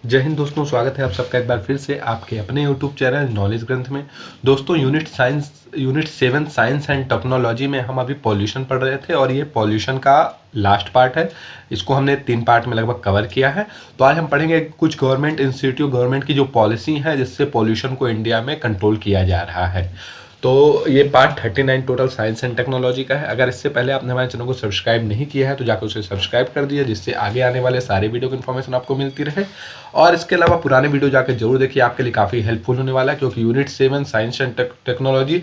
जय हिंद दोस्तों, स्वागत है आप सबका एक बार फिर से आपके अपने यूट्यूब चैनल नॉलेज ग्रंथ में। दोस्तों यूनिट 7 साइंस एंड टेक्नोलॉजी में हम अभी पॉल्यूशन पढ़ रहे थे और ये पॉल्यूशन का लास्ट पार्ट है। इसको हमने 3 पार्ट में लगभग कवर किया है। तो आज हम पढ़ेंगे कुछ गवर्नमेंट इंस्टीट्यूट गवर्नमेंट की जो पॉलिसी है जिससे पॉल्यूशन को इंडिया में कंट्रोल किया जा रहा है। तो ये part 39 total science and technology का है। अगर इससे पहले आपने हमारे चैनल को सब्सक्राइब नहीं किया है तो जाकर उसे सब्सक्राइब कर दिए, जिससे आगे आने वाले सारे वीडियो की इन्फॉर्मेशन आपको मिलती रहे। और इसके अलावा पुराने वीडियो जाकर जरूर देखिए, आपके लिए काफ़ी हेल्पफुल होने वाला है, क्योंकि unit 7 science and technology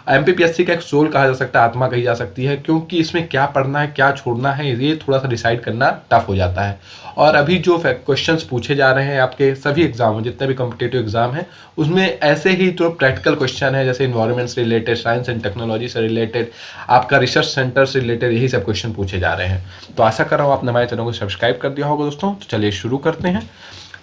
MPPSC का एक सोल कहा जा सकता है, आत्मा कही जा सकती है, क्योंकि इसमें क्या पढ़ना है क्या छोड़ना है ये थोड़ा सा डिसाइड करना टफ हो जाता है। और अभी जो क्वेश्चंस पूछे जा रहे हैं आपके सभी एग्जाम में, जितने भी कॉम्पिटिटिव एग्जाम हैं, उसमें ऐसे ही जो प्रैक्टिकल क्वेश्चन है, जैसे इन्वायरमेंट से रिलेटेड, साइंस एंड टेक्नोलॉजी से रिलेटेड, आपका रिसर्च सेंटर से रिलेटेड, यही सब क्वेश्चन पूछे जा रहे हैं। तो आशा कर रहा हूँ आपने हमारे चैनल को सब्सक्राइब कर दिया होगा दोस्तों। तो चलिए शुरू करते हैं।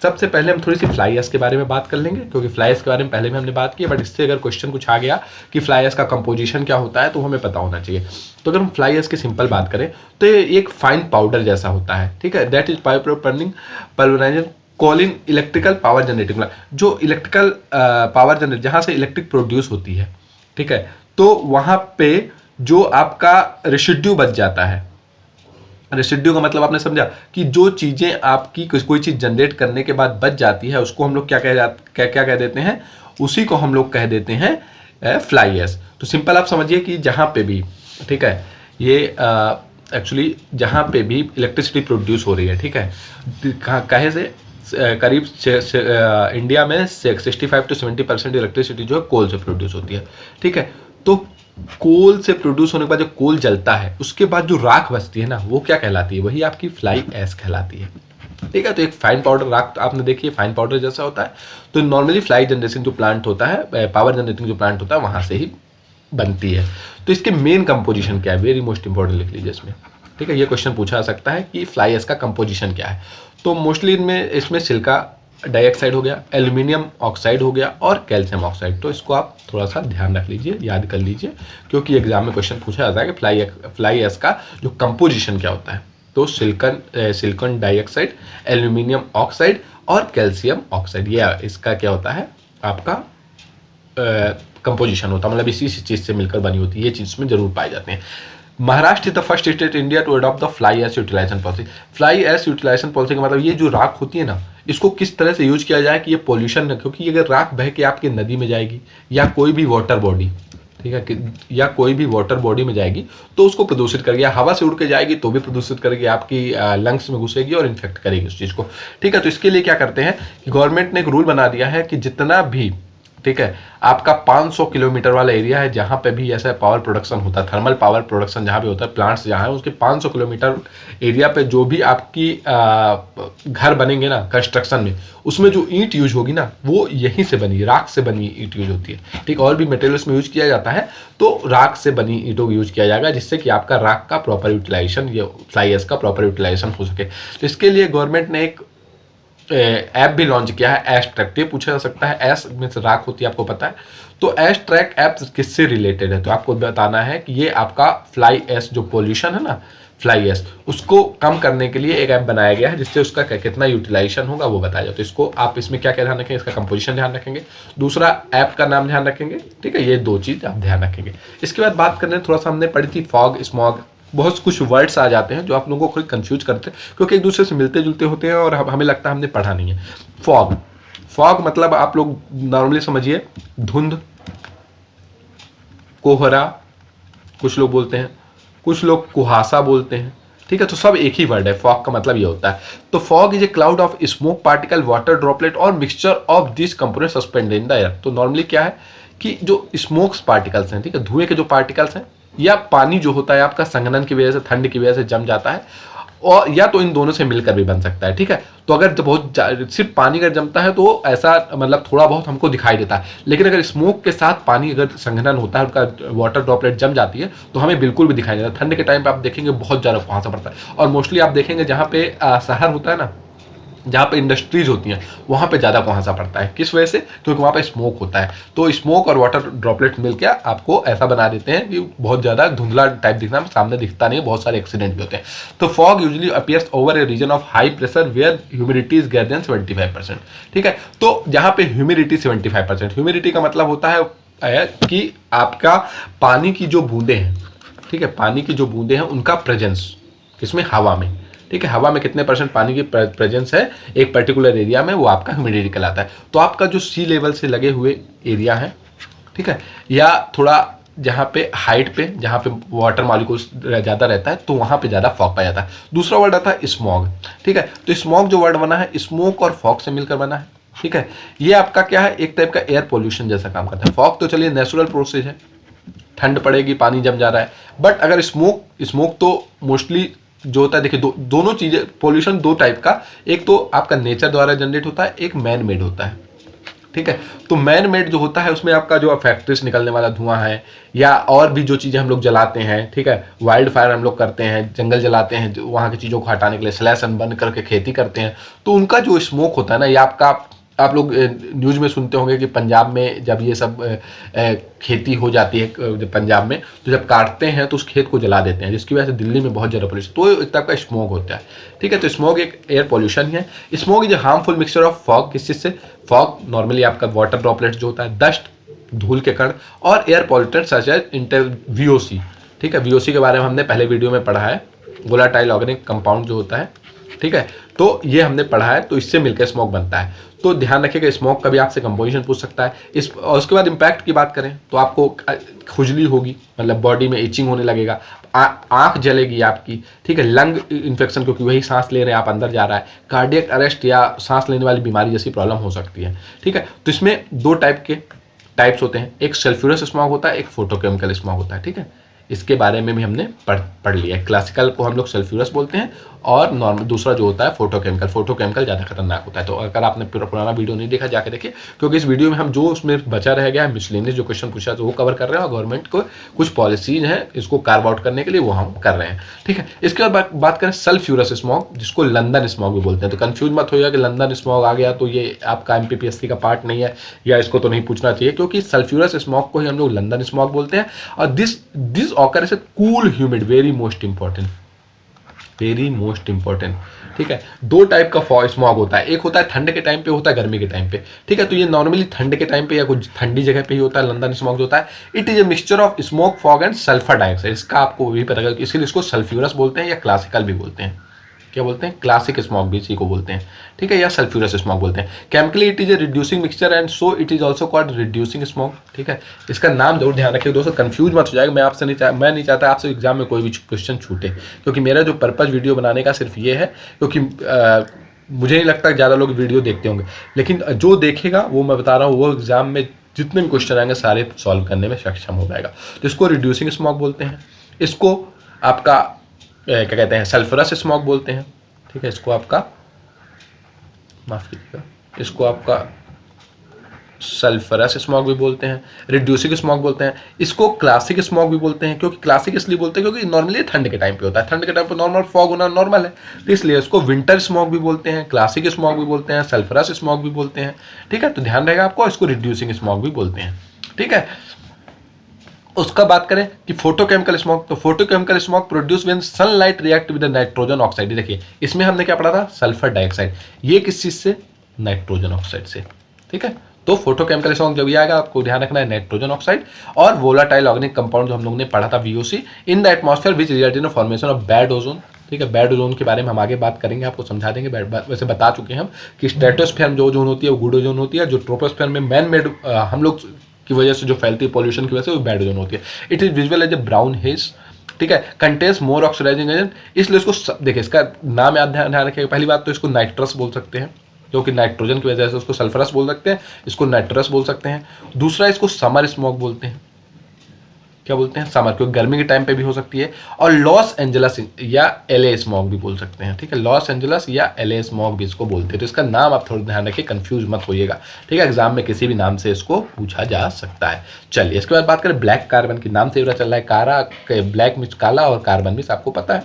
सबसे पहले हम थोड़ी सी फ्लाई एश के बारे में बात कर लेंगे, क्योंकि फ्लाई एश के बारे में पहले भी हमने बात की, बट इससे अगर क्वेश्चन कुछ आ गया कि फ्लाई एश का कंपोजिशन क्या होता है तो हमें पता होना चाहिए। तो अगर हम फ्लाई एश की सिंपल बात करें तो ये एक फाइन पाउडर जैसा होता है, ठीक है। That is pulveriser calling electrical power generating, जो इलेक्ट्रिकल पावर जनरेट जहाँ से इलेक्ट्रिक प्रोड्यूस होती है, ठीक है। तो वहाँ पे जो आपका रेसिड्यू बच जाता है, रेसिड्यू का मतलब आपने समझा कि जो चीज़ें आपकी कोई चीज़ जनरेट करने के बाद बच जाती है उसको हम लोग क्या कह देते हैं, उसी को हम लोग कह देते हैं फ्लाई एश। तो सिंपल आप समझिए कि जहाँ पे भी, ठीक है, ये एक्चुअली जहाँ पे भी इलेक्ट्रिसिटी प्रोड्यूस हो रही है, ठीक है, कहे से करीब इंडिया में 65 to 70% इलेक्ट्रिसिटी जो है कोल से प्रोड्यूस होती है, ठीक है। तो कोल से प्रोड्यूस होने के बाद जो कोल जलता है उसके बाद जो राख बचती है ना, वो क्या कहलाती है, वही आपकी फ्लाई एश कहलाती है, ठीक है। तो एक फाइन पाउडर राख तो आपने देखी है, फाइन पाउडर जैसा होता है। तो नॉर्मली फ्लाई जनरेशन जो प्लांट होता है, पावर जनरेटिंग जो प्लांट होता है, वहां से ही बनती है। तो इसके मेन कंपोजिशन क्या है, वेरी मोस्ट इंपॉर्टेंट लिख लीजिए इसमें, ठीक है। ये क्वेश्चन पूछा जा सकता है कि फ्लाई एश का कंपोजिशन क्या है। तो मोस्टली इसमें सिलिका डाइऑक्साइड हो गया, एल्यूमिनियम ऑक्साइड हो गया और कैल्शियम ऑक्साइड। तो इसको आप थोड़ा सा ध्यान रख लीजिए, याद कर लीजिए, क्योंकि एग्जाम में क्वेश्चन पूछा जाता है कि फ्लाई एश का जो कंपोजिशन क्या होता है। तो सिलिकॉन डाइऑक्साइड, एल्यूमिनियम ऑक्साइड और कैल्शियम ऑक्साइड, ये इसका क्या होता है, आपका कंपोजिशन होता है, मतलब इसी चीज से मिलकर बनी होती है। ये चीज में जरूर पाए जाते हैं। Maharashtra is the first state India to adopt the fly ash utilisation policy. Fly ash utilisation policy का मतलब ये जो राख होती है ना, इसको किस तरह से यूज किया जाए कि ये पॉल्यूशन न, क्योंकि अगर राख बह के आपकी नदी में जाएगी या कोई भी वाटर बॉडी, ठीक है, या कोई भी वाटर बॉडी में जाएगी तो उसको प्रदूषित करेगी, या हवा से उड़ के जाएगी तो भी प्रदूषित करेगी, आपकी लंग्स में घुसेगी और इन्फेक्ट करेगी उस चीज़ को, ठीक है। तो इसके लिए क्या करते हैं कि गवर्नमेंट ने एक रूल बना दिया है कि जितना भी, ठीक है, आपका 500 किलोमीटर वाला एरिया है जहां पे भी ऐसा पावर प्रोडक्शन होता है, थर्मल पावर प्रोडक्शन जहां भी होता है, प्लांट्स जहां है, उसके 500 किलोमीटर एरिया पे जो भी आपकी घर बनेंगे ना कंस्ट्रक्शन में, उसमें जो ईंट यूज होगी ना, वो यहीं से बनी राख से बनी ईंट यूज होती है, ठीक। और भी मटेरियल्स में यूज किया जाता है, तो राख से बनी ईंटों को यूज किया जाएगा, जिससे कि आपका राख का प्रॉपर यूटिलाइजेशन, ये फ्लाई एश का प्रॉपर यूटिलाइजेशन हो सके। तो इसके लिए गवर्नमेंट ने एक ऐप भी लॉन्च किया है, एश ट्रैक। पूछा जा सकता है एश में से राख होती है, आपको पता है। तो एश ट्रैक ऐप किससे रिलेटेड है, तो आपको बताना है कि ये आपका फ्लाई एश जो पोल्यूशन है ना, फ्लाई एश, उसको कम करने के लिए एक ऐप बनाया गया है, जिससे उसका कितना यूटिलाइजेशन होगा वो बताया जाए। तो इसको आप इसमें क्या क्या ध्यान रखेंगे, इसका कंपोजिशन ध्यान रखेंगे, दूसरा ऐप का नाम ध्यान रखेंगे, ठीक है, ये 2 चीज आप ध्यान रखेंगे। इसके बाद बात करने थोड़ा सा हमने पढ़ी थी फॉग, स्मॉग, बहुत कुछ वर्ड्स आ जाते हैं जो आप लोगों को खुद कंफ्यूज करते हैं, क्योंकि एक दूसरे से मिलते जुलते होते हैं और हमें लगता है हमने पढ़ा नहीं है। फॉग, फॉग मतलब आप लोग नॉर्मली समझिए धुंध, कोहरा कुछ लोग बोलते हैं, कुछ लोग कुहासा बोलते हैं, ठीक है। तो सब एक ही वर्ड है, फॉग का मतलब ये होता है। तो fog is a cloud of smoke particle, water droplet और mixture of this component suspended in the air. तो नॉर्मली क्या है कि जो स्मोक्स पार्टिकल्स हैं, ठीक है, धुएं के जो पार्टिकल्स हैं, या पानी जो होता है आपका संघनन की वजह से, ठंड की वजह से जम जाता है, और या तो इन दोनों से मिलकर भी बन सकता है, ठीक है। तो अगर तो बहुत सिर्फ पानी अगर जमता है तो ऐसा मतलब थोड़ा बहुत हमको दिखाई देता है, लेकिन अगर स्मोक के साथ पानी अगर संघनन होता है, उनका वाटर ड्रॉपलेट जम जाती है, तो हमें बिल्कुल भी दिखाई नहीं देता। ठंड के टाइम पे आप देखेंगे बहुत ज़्यादा कुहासा पड़ता है, और मोस्टली आप देखेंगे जहाँ पे शहर होता है ना, जहाँ पे इंडस्ट्रीज होती हैं वहाँ पे ज़्यादा कुहासा पड़ता है। किस वजह से? क्योंकि वहाँ पे स्मोक होता है। तो स्मोक और वाटर ड्रॉपलेट मिलकर आपको ऐसा बना देते हैं कि बहुत ज़्यादा धुंधला टाइप दिखना, सामने दिखता नहीं है, बहुत सारे एक्सीडेंट भी होते हैं। तो fog usually appears over a region of high pressure where humidity is greater than 75%। ठीक है, तो जहाँ पे ह्यूमिडिटी 75%, ह्यूमिडिटी का मतलब होता है कि आपका पानी की जो बूंदे हैं, ठीक है, पानी की जो बूंदे हैं उनका प्रेजेंस इसमें हवा में, ठीक है, हवा में कितने परसेंट पानी की प्रेजेंस है एक पर्टिकुलर एरिया में, वो आपका ह्यूमिडिटी कहलाता है। तो आपका जो सी लेवल से लगे हुए एरिया है, ठीक है, या थोड़ा जहाँ पे हाइट पे, जहाँ पे वाटर मॉलिक्यूल्स ज़्यादा रहता है, तो वहाँ पे ज़्यादा फॉग पाया जाता है। दूसरा वर्ड आता है स्मॉग। ठीक है, तो स्मॉग जो वर्ड बना है स्मोक और फॉग से मिलकर बना है। ठीक है, ये आपका क्या है, एक टाइप का एयर पोल्यूशन जैसा काम करता है। फॉग तो चलिए नेचुरल प्रोसेस है, ठंड पड़ेगी, पानी जम जा रहा है, बट अगर स्मोक तो मोस्टली जो होता है, देखिए दोनों चीजें, पोल्यूशन दो टाइप का, एक तो आपका नेचर द्वारा जनरेट होता है, एक मैन मेड होता है। ठीक है, तो मैन मेड जो होता है उसमें आपका जो फैक्ट्री से निकलने वाला धुआं है, या और भी जो चीजें हम लोग जलाते हैं, ठीक है, वाइल्ड फायर हम लोग करते हैं, जंगल जलाते हैं वहां की चीजों को हटाने के लिए, स्लैश एंड बर्न करके खेती करते हैं, तो उनका जो स्मोक होता है ना, ये आपका, आप लोग न्यूज में सुनते होंगे कि पंजाब में जब ये सब खेती हो जाती है पंजाब में, तो जब काटते हैं तो उस खेत को जला देते हैं, जिसकी वजह से दिल्ली में बहुत ज़्यादा पोल्यूशन, तो एक टाइप का स्मोक होता है। ठीक है, तो स्मोक एक एयर पोल्यूशन है। Smoke is harmful mixture of fog, किस चीज़ से? फॉग नॉर्मली आपका वाटर ड्रॉपलेट जो होता है, डस्ट धूल के कण, और air pollutant such as inter VOC। ठीक है, VOC के बारे में हमने पहले वीडियो में पढ़ा है, वोलाटाइल ऑर्गेनिक कंपाउंड जो होता है। ठीक है, तो ये हमने पढ़ा है, तो इससे मिलकर स्मोक बनता है। तो ध्यान रखिएगा, स्मोक का भी आपसे कंपोजिशन पूछ सकता है। और उसके बाद इम्पैक्ट की बात करें तो आपको खुजली होगी, मतलब बॉडी में इचिंग होने लगेगा, आंख जलेगी आपकी, ठीक है, लंग इन्फेक्शन, क्योंकि वही सांस ले रहे हैं आप, अंदर जा रहा है, कार्डियक अरेस्ट या सांस लेने वाली बीमारी जैसी प्रॉब्लम हो सकती है। ठीक है, तो इसमें दो टाइप्स होते हैं, एक सल्फ्यूरस स्मॉग होता है, एक फोटोकेमिकल स्मॉग होता है। ठीक है, इसके बारे में भी हमने पढ़ लिया है। क्लासिकल को हम लोग सल्फ्यूरस बोलते हैं, और नॉर्मल दूसरा जो होता है फोटोकेमिकल ज़्यादा खतरनाक होता है। तो अगर आपने पुराना वीडियो नहीं देखा, जाके देखिए, क्योंकि इस वीडियो में हम जो उसमें बचा रह गया है मिसलेनियस जो क्वेश्चन पूछा तो वो कवर कर रहे हैं, और गवर्नमेंट को कुछ पॉलिसीज हैं इसको कार्व आउट करने के लिए, वो हम कर रहे हैं। ठीक है, इसके बाद बात करें सल्फ्यूरस स्मॉग, जिसको लंदन स्मॉग भी बोलते हैं। तो कंफ्यूज मत होइएगा कि लंदन स्मॉग आ गया तो ये आपका MPPSC का पार्ट नहीं है, या इसको तो नहीं पूछना चाहिए, क्योंकि सल्फ्यूरस स्मॉग को ही हम लोग लंदन स्मॉग बोलते हैं। और दिस ऑकर से cool humid, very most important. ठीक है, दो टाइप का स्मॉग होता है, एक होता है ठंड के टाइम पे, होता है गर्मी के टाइम पे। ठीक है, तो ये नॉर्मली ठंड के टाइम पे या कुछ ठंडी जगह पे ही होता है, लंदन स्मॉग जो होता है। It is a mixture of smoke, fog and sulphur dioxide. इसका आपको भी पता है, इसीलिए इसको सल्फ्यूरस बोलते हैं, या क्लासिकल भी बोलते हैं। क्या बोलते हैं? क्लासिक स्मॉग भी इसी को बोलते हैं। ठीक है, या सल्फ्यूरस स्मॉग बोलते हैं। Chemically it is a reducing mixture and so it is also called reducing smog. ठीक है, इसका नाम जरूर ध्यान रखिए दोस्तों, कंफ्यूज मत हो जाएगा। मैं नहीं चाहता आपसे एग्जाम में कोई भी क्वेश्चन छूटे, क्योंकि मेरा जो पर्पज वीडियो बनाने का सिर्फ ये है, क्योंकि मुझे नहीं लगता ज़्यादा लोग वीडियो देखते होंगे, लेकिन जो देखेगा वो मैं बता रहा हूँ, वो एग्जाम में जितने भी क्वेश्चन आएंगे सारे सॉल्व करने में सक्षम हो जाएगा। तो इसको रिड्यूसिंग स्मॉग बोलते हैं। इसको आपका क्या कहते हैं, सल्फरस स्मॉग बोलते हैं। ठीक है, इसको आपका माफ कीजिएगा, इसको आपका सल्फरस स्मॉग भी बोलते हैं, रिड्यूसिंग स्मॉग बोलते हैं। इसको क्लासिक स्मॉग भी बोलते हैं, क्योंकि क्लासिक इसलिए बोलते हैं क्योंकि नॉर्मली ठंड के टाइम पे होता है, ठंड के टाइम पे नॉर्मल फॉग होना नॉर्मल है, तो इसलिए इसको विंटर स्मॉग भी बोलते हैं, क्लासिक स्मॉग भी बोलते हैं, सल्फरस स्मॉग भी बोलते हैं। ठीक है, तो ध्यान रहेगा आपको, इसको रिड्यूसिंग स्मॉग भी बोलते हैं। ठीक है, उसका बात करें कि फोटोकेमिकल स्मॉग, तो photochemical smog produce when sunlight react with nitrogen oxide. देखिए इसमें हमने क्या पढ़ा था, सल्फर डाइऑक्साइड, ये किस चीज से, नाइट्रोजन ऑक्साइड से। ठीक है, तो फोटोकेमिकल स्मॉग जब ये आएगा आपको ध्यान रखना है नाइट्रोजन ऑक्साइड और वोलाटाइल ऑर्गेनिक कंपाउंड जो हम लोगों ने पढ़ा था VOC in the atmosphere which result in formation of bad ozone. ठीक है, बैड ओजोन के बारे में हम आगे बात करेंगे, आपको समझा देंगे। वैसे बता चुके हैं हम कि स्ट्रेटोस्फेयर में जो ओजोन होती है वो गुड ओजोन होती है, जो ट्रोपोस्फेयर में मैन मेड हम लोग की वजह से जो फैलती है पॉल्यूशन की वजह से वो बैड ओजोन होती है। It is visual as a brown haze. ठीक है, कंटेन्स मोर ऑक्सीडाइजिंग एजेंट, इसलिए इसको देखिए, इसका नाम याद ध्यान रखिएगा। पहली बात तो इसको नाइट्रस बोल सकते हैं, क्योंकि नाइट्रोजन की वजह से उसको सल्फरस बोल सकते हैं, इसको नाइट्रस बोल सकते हैं। दूसरा, इसको समर स्मॉग बोलते हैं। क्या बोलते हैं, समर, क्योंकि गर्मी के टाइम पे भी हो सकती है। और लॉस एंजलस या एलए स्मॉग भी बोल सकते हैं, ठीक है, लॉस एंजलस या एलए स्मॉग भी इसको बोलते हैं। तो इसका नाम आप थोड़ा ध्यान रखिए, कंफ्यूज मत होइएगा, ठीक है, एग्जाम में किसी भी नाम से इसको पूछा जा सकता है। चलिए इसके बाद बात करें ब्लैक कार्बन की। नाम से पता चल रहा है कारा, ब्लैक मीन्स काला और कार्बन मीन्स आपको पता है,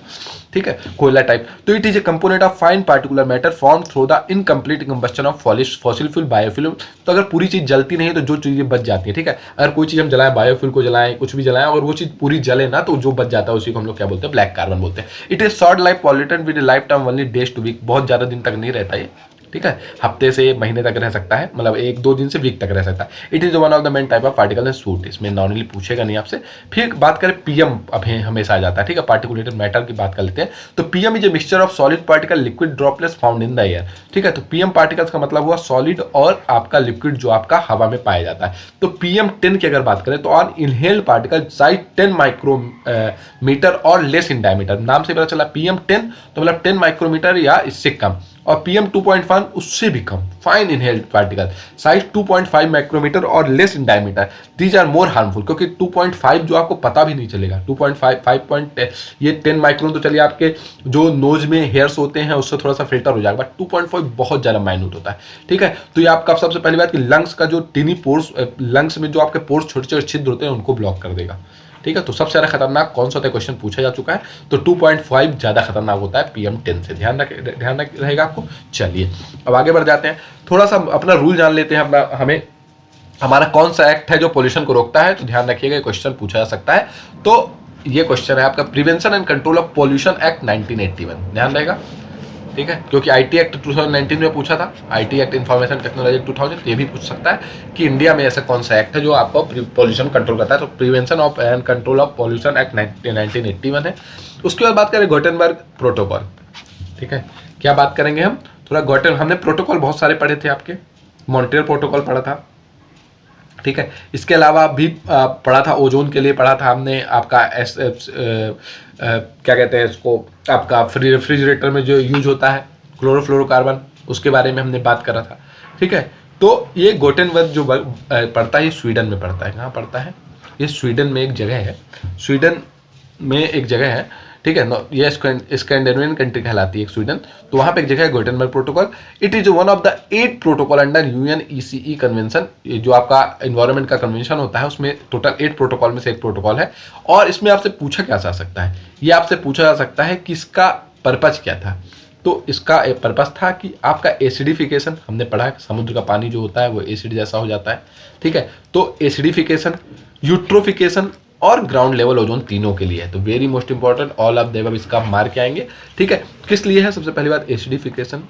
ठीक है, कोयला टाइप। तो it is A component of fine particular matter form through the incomplete combustion of fossil fuel biofuel. तो अगर पूरी चीज जलती नहीं है तो जो चीजें बच जाती है, ठीक है, अगर कोई चीज हम जलाएं, बायोफ्यूल को जलाएं, कुछ भी जलाएं और वो चीज पूरी जले ना, तो जो बच जाता है उसी को हम लोग क्या बोलते हैं, ब्लैक कार्बन बोलते हैं। It is short life pollutant with life time only days to week, बहुत ज्यादा दिन तक नहीं रहता ये, ठीक है, हफ्ते से महीने तक रह सकता है, मतलब 1-2 दिन से वीक तक रह सकता है। It is one of the main type of particle in suit, इसमें नॉर्मली पूछेगा नहीं आपसे। फिर बात करें पीएम, अब हमेशा आ जाता है, ठीक है, पार्टिकुलेटेड मैटर की बात कर लेते हैं। तो PM is a mixture of solid particle liquid droplets found in the air, ठीक है। तो पीएम पार्टिकल्स का मतलब हुआ सॉलिड और आपका लिक्विड जो आपका हवा में पाया जाता है। तो PM10 की अगर बात करें तो on inhaled particle size 10 micrometre और लेस इन डायमीटर। नाम से पता चला PM10 तो मतलब 10 माइक्रोमीटर या इससे कम, और PM2.1 उससे भी कम, fine inhaled particle size 2.5 micrometre और less in diameter. These are more harmful, क्योंकि 2.5 जो आपको पता भी नहीं चलेगा, 2.5 ये 10 माइक्रोन तो चलिए आपके जो नोज में हेयर्स होते हैं उससे थोड़ा सा फिल्टर हो जाएगा, बट 2.5 बहुत ज्यादा माइन्यूट होता है, ठीक है। तो ये आपका सबसे पहली बात कि लंग्स का जो टिनी पोर्स, लंग्स में जो आपके पोर्स छोटे छोटे छिद्र होते हैं उनको ब्लॉक कर देगा, ठीक है। तो सबसे ज्यादा खतरनाक कौन सा होता है, क्वेश्चन पूछा जा चुका है, तो 2.5 ज्यादा खतरनाक होता है PM10 से, ध्यान रहेगा आपको। चलिए अब आगे बढ़ जाते हैं, थोड़ा सा अपना रूल जान लेते हैं, अपना हमें हमारा कौन सा एक्ट है जो पोल्यूशन को रोकता है। तो ध्यान रखिएगा, क्वेश्चन पूछा जा सकता है। तो ये क्वेश्चन है आपका prevention and control of pollution act 1981, ध्यान रहेगा, ठीक है, क्योंकि IT एक्ट 2019 में पूछा था, IT एक्ट इंफॉर्मेशन टेक्नोलॉजी 2000, ये भी पूछ सकता है कि इंडिया में ऐसा कौन सा एक्ट है जो आपको पॉल्यूशन कंट्रोल करता है। तो prevention of and control of pollution act 1981 है। उसके बाद बात करें गोटेनबर्ग प्रोटोकॉल, ठीक है, क्या बात करेंगे हम, थोड़ा हमने प्रोटोकॉल बहुत सारे पढ़े थे, आपके मॉन्ट्रियल प्रोटोकॉल पढ़ा था, ठीक है। इसके अलावा भी पढ़ा था, ओजोन के लिए पढ़ा था हमने, आपका क्या कहते हैं इसको, आपका रेफ्रिजरेटर में जो यूज होता है क्लोरोफ्लोरोकार्बन, उसके बारे में हमने बात करा था, ठीक है। तो ये गोटेनबर्ग जो पड़ता है, ये स्वीडन में पड़ता है। कहाँ पड़ता है, ये स्वीडन में एक जगह है, स्वीडन में एक जगह है, ठीक है, ये स्कैंडिनेवियन कंट्री कहलाती है स्वीडन। तो वहां पे एक जगह है Gothenburg protocol. It is one of the 8 protocol under UNECE convention, जो आपका एनवायरनमेंट का कन्वेंशन होता है, उसमें टोटल 8 प्रोटोकॉल में से एक प्रोटोकॉल है। और इसमें आपसे पूछा क्या जा सकता है, ये आपसे पूछा जा सकता है कि इसका पर्पज क्या था। तो इसका एक पर्पज था कि आपका एसिडिफिकेशन, हमने पढ़ा है समुद्र का पानी जो होता है वो एसिड जैसा हो जाता है, ठीक है। तो एसिडिफिकेशन, यूट्रोफिकेशन और ग्राउंड लेवल ओजोन तीनों के लिए है। तो very most important, all of the above इसका मार्क आएंगे, ठीक है। किस लिए है, सबसे पहली बात एसिडिफिकेशन।